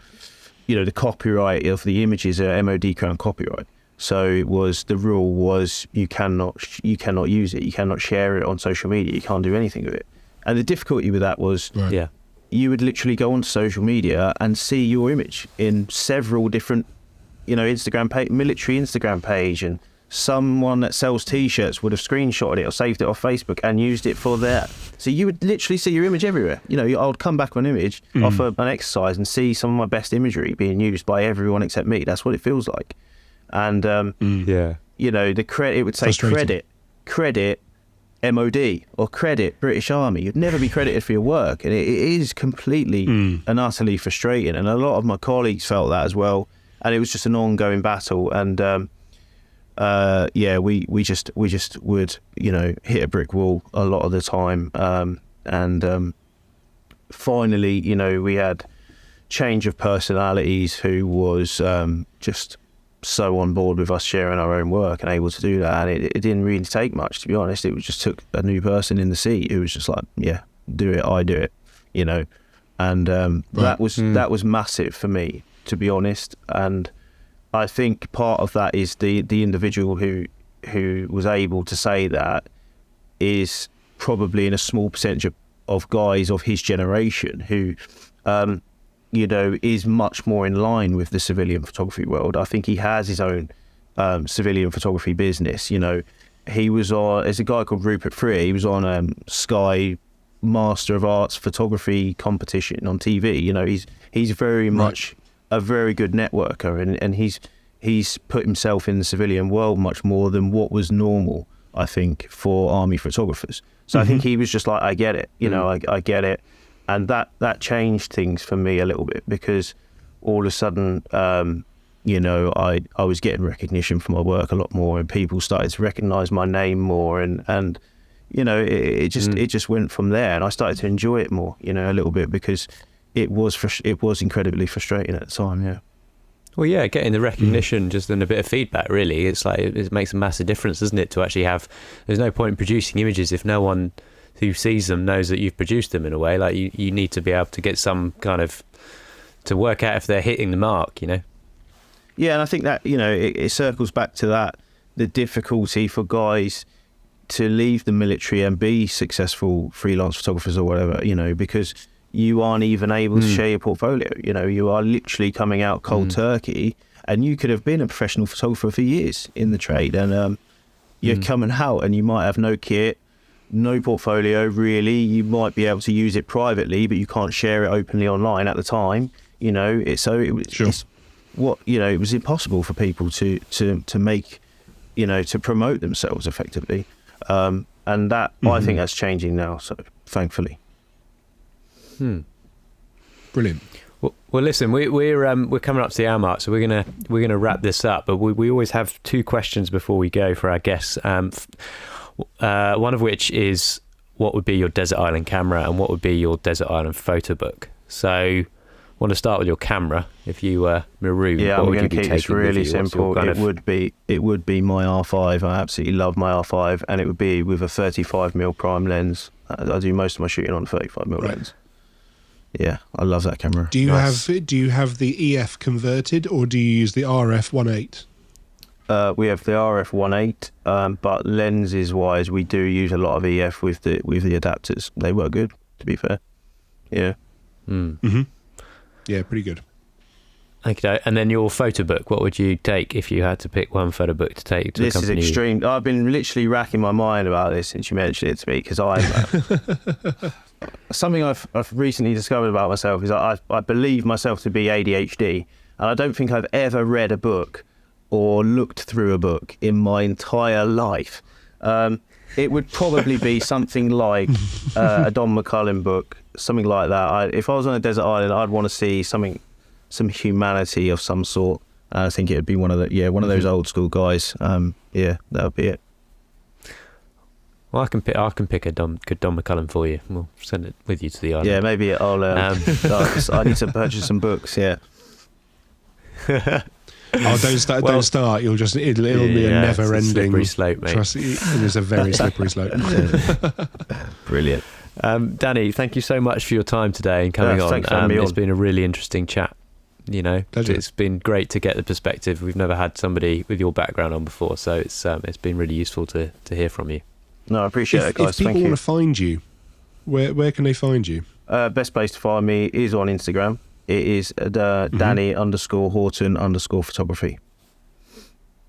you know, the copyright of the images are MOD crown copyright. So the rule was you cannot use it, you cannot share it on social media, you can't do anything with it. And the difficulty with that was, you would literally go onto social media and see your image in several different, you know, military Instagram page, and someone that sells T-shirts would have screenshotted it or saved it off Facebook and used it for that. So you would literally see your image everywhere. You know, I would come back on an image off an exercise and see some of my best imagery being used by everyone except me. That's what it feels like. And, you know, it would say credit MOD or credit British Army. You'd never be credited for your work, and it is completely and utterly frustrating, and a lot of my colleagues felt that as well, and it was just an ongoing battle. And we just would, you know, hit a brick wall a lot of the time, and finally, you know, we had change of personalities who was just so on board with us sharing our own work and able to do that, and it didn't really take much, to be honest. It just took a new person in the seat who was just like, do it, I do it, you know. And that was massive for me, to be honest. And I think part of that is the individual who was able to say that is probably in a small percentage of guys of his generation who you know, is much more in line with the civilian photography world. I think he has his own civilian photography business. You know, he was on, there's a guy called Rupert Freer, he was on Sky Master of Arts photography competition on TV. You know, he's very much a very good networker, and he's put himself in the civilian world much more than what was normal, I think, for army photographers. So I think he was just like, I get it, you know, I get it. And that changed things for me a little bit, because all of a sudden, you know, I was getting recognition for my work a lot more, and people started to recognise my name more, and you know, it just went from there, and I started to enjoy it more, you know, a little bit, because it was incredibly frustrating at the time, yeah. Well, yeah, getting the recognition just and a bit of feedback, really, it's like it makes a massive difference, doesn't it, to actually have. There's no point in producing images if no one who sees them knows that you've produced them in a way. Like you need to be able to get some kind of, to work out if they're hitting the mark, you know? Yeah, and I think that, you know, it circles back to that, the difficulty for guys to leave the military and be successful freelance photographers or whatever, you know, because you aren't even able to share your portfolio. You know, you are literally coming out cold turkey, and you could have been a professional photographer for years in the trade, and you're coming out and you might have no kit, no portfolio really. You might be able to use it privately, but you can't share it openly online at the time, you know. It's it was impossible for people to make, to promote themselves effectively. And that, I think that's changing now. So thankfully. Brilliant. Well, listen, we're coming up to the hour mark, so we're gonna wrap this up. But we always have 2 questions before we go for our guests. One of which is, what would be your desert island camera, and what would be your desert island photo book? So, I want to start with your camera. If you were marooned, yeah, what I'm would you going to be keep this taking with really you? What's simple. your It would be my R5. I absolutely love my R5, and it would be with a 35mm prime lens. I do most of my shooting on 35mm lens. Yeah, I love that camera. Do you have the EF converted, or do you use the RF 1.8? We have the RF 1.8, but lenses wise, we do use a lot of EF with the adapters. They work good, to be fair. Yeah. Yeah, pretty good. Okay, and then your photo book. What would you take if you had to pick one photo book to take to This is accompany you? extreme. I've been literally racking my mind about this since you mentioned it to me, because something I've recently discovered about myself is I believe myself to be ADHD, and I don't think I've ever read a book or looked through a book in my entire life. It would probably be something like a Don McCullin book, something like that. If I was on a desert island, I'd want to see some humanity of some sort. I think it would be one of those old school guys. That would be it. Well, I can pick a good Don McCullin for you. We'll send it with you to the island. Yeah, maybe I'll. I need to purchase some books. Yeah. Don't start. It'll be a never-ending slippery slope, mate. Trust, it is a very slippery slope. Brilliant. Danny, thank you so much for your time today and coming on. Thanks for having me It's on. been a really interesting chat. Pleasure. It's been great to get the perspective. We've never had somebody with your background on before, so it's been really useful to hear from you. No, I appreciate it, guys. If people Thank you. want to find you, where can they find you? Best place to find me is on Instagram. It is Danny_Houghton_photography.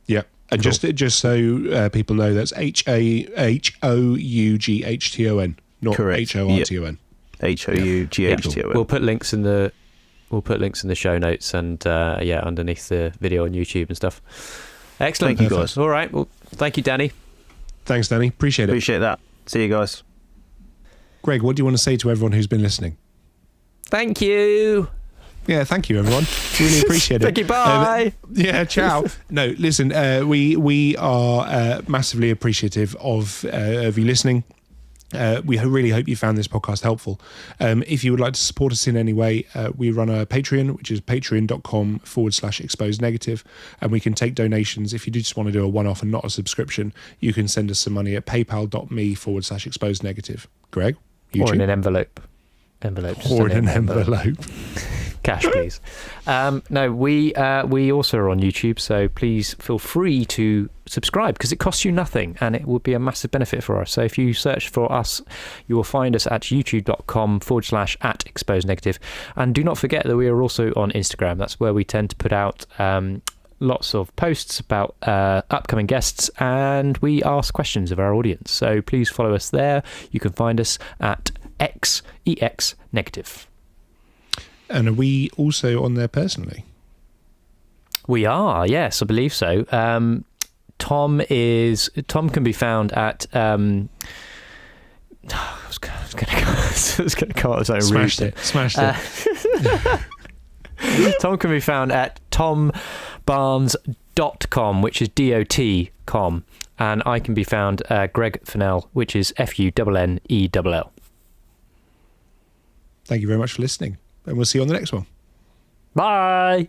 Yeah, and Cool. just so people know, that's HAHOUGHTON, not Correct. HORTON. HOUGHTON. We'll put links in the show notes and underneath the video on YouTube and stuff. Excellent. Thank you, guys. All right. Well, thank you, Danny. Thanks, Danny. Appreciate it. Appreciate that. See you guys. Greg, what do you want to say to everyone who's been listening? Thank you. Yeah, thank you, everyone. Really appreciate it. Thank you. Bye. Yeah, ciao. No, listen, we are massively appreciative of you listening. We really hope you found this podcast helpful. If you would like to support us in any way, we run a Patreon, which is patreon.com/exposed negative, and we can take donations. If you do just want to do a one-off and not a subscription, you can send us some money at paypal.me/exposed negative. Greg, YouTube? Or in an envelope. Or in an envelope. Cash, please. No, we also are on YouTube, so please feel free to subscribe because it costs you nothing and it will be a massive benefit for us. So if you search for us, you will find us at youtube.com/@exposed negative. And do not forget that we are also on Instagram. That's where we tend to put out lots of posts about upcoming guests, and we ask questions of our audience. So please follow us there. You can find us at EX negative. And are we also on there personally? We are, yes, I believe so. Tom can be found at I was going to come up with something rude. Smashed it. Tom can be found at tombarnes.com, which is DOT.com, and I can be found Greg Fennell, which is FUNNELL. Thank you very much for listening, and we'll see you on the next one. Bye.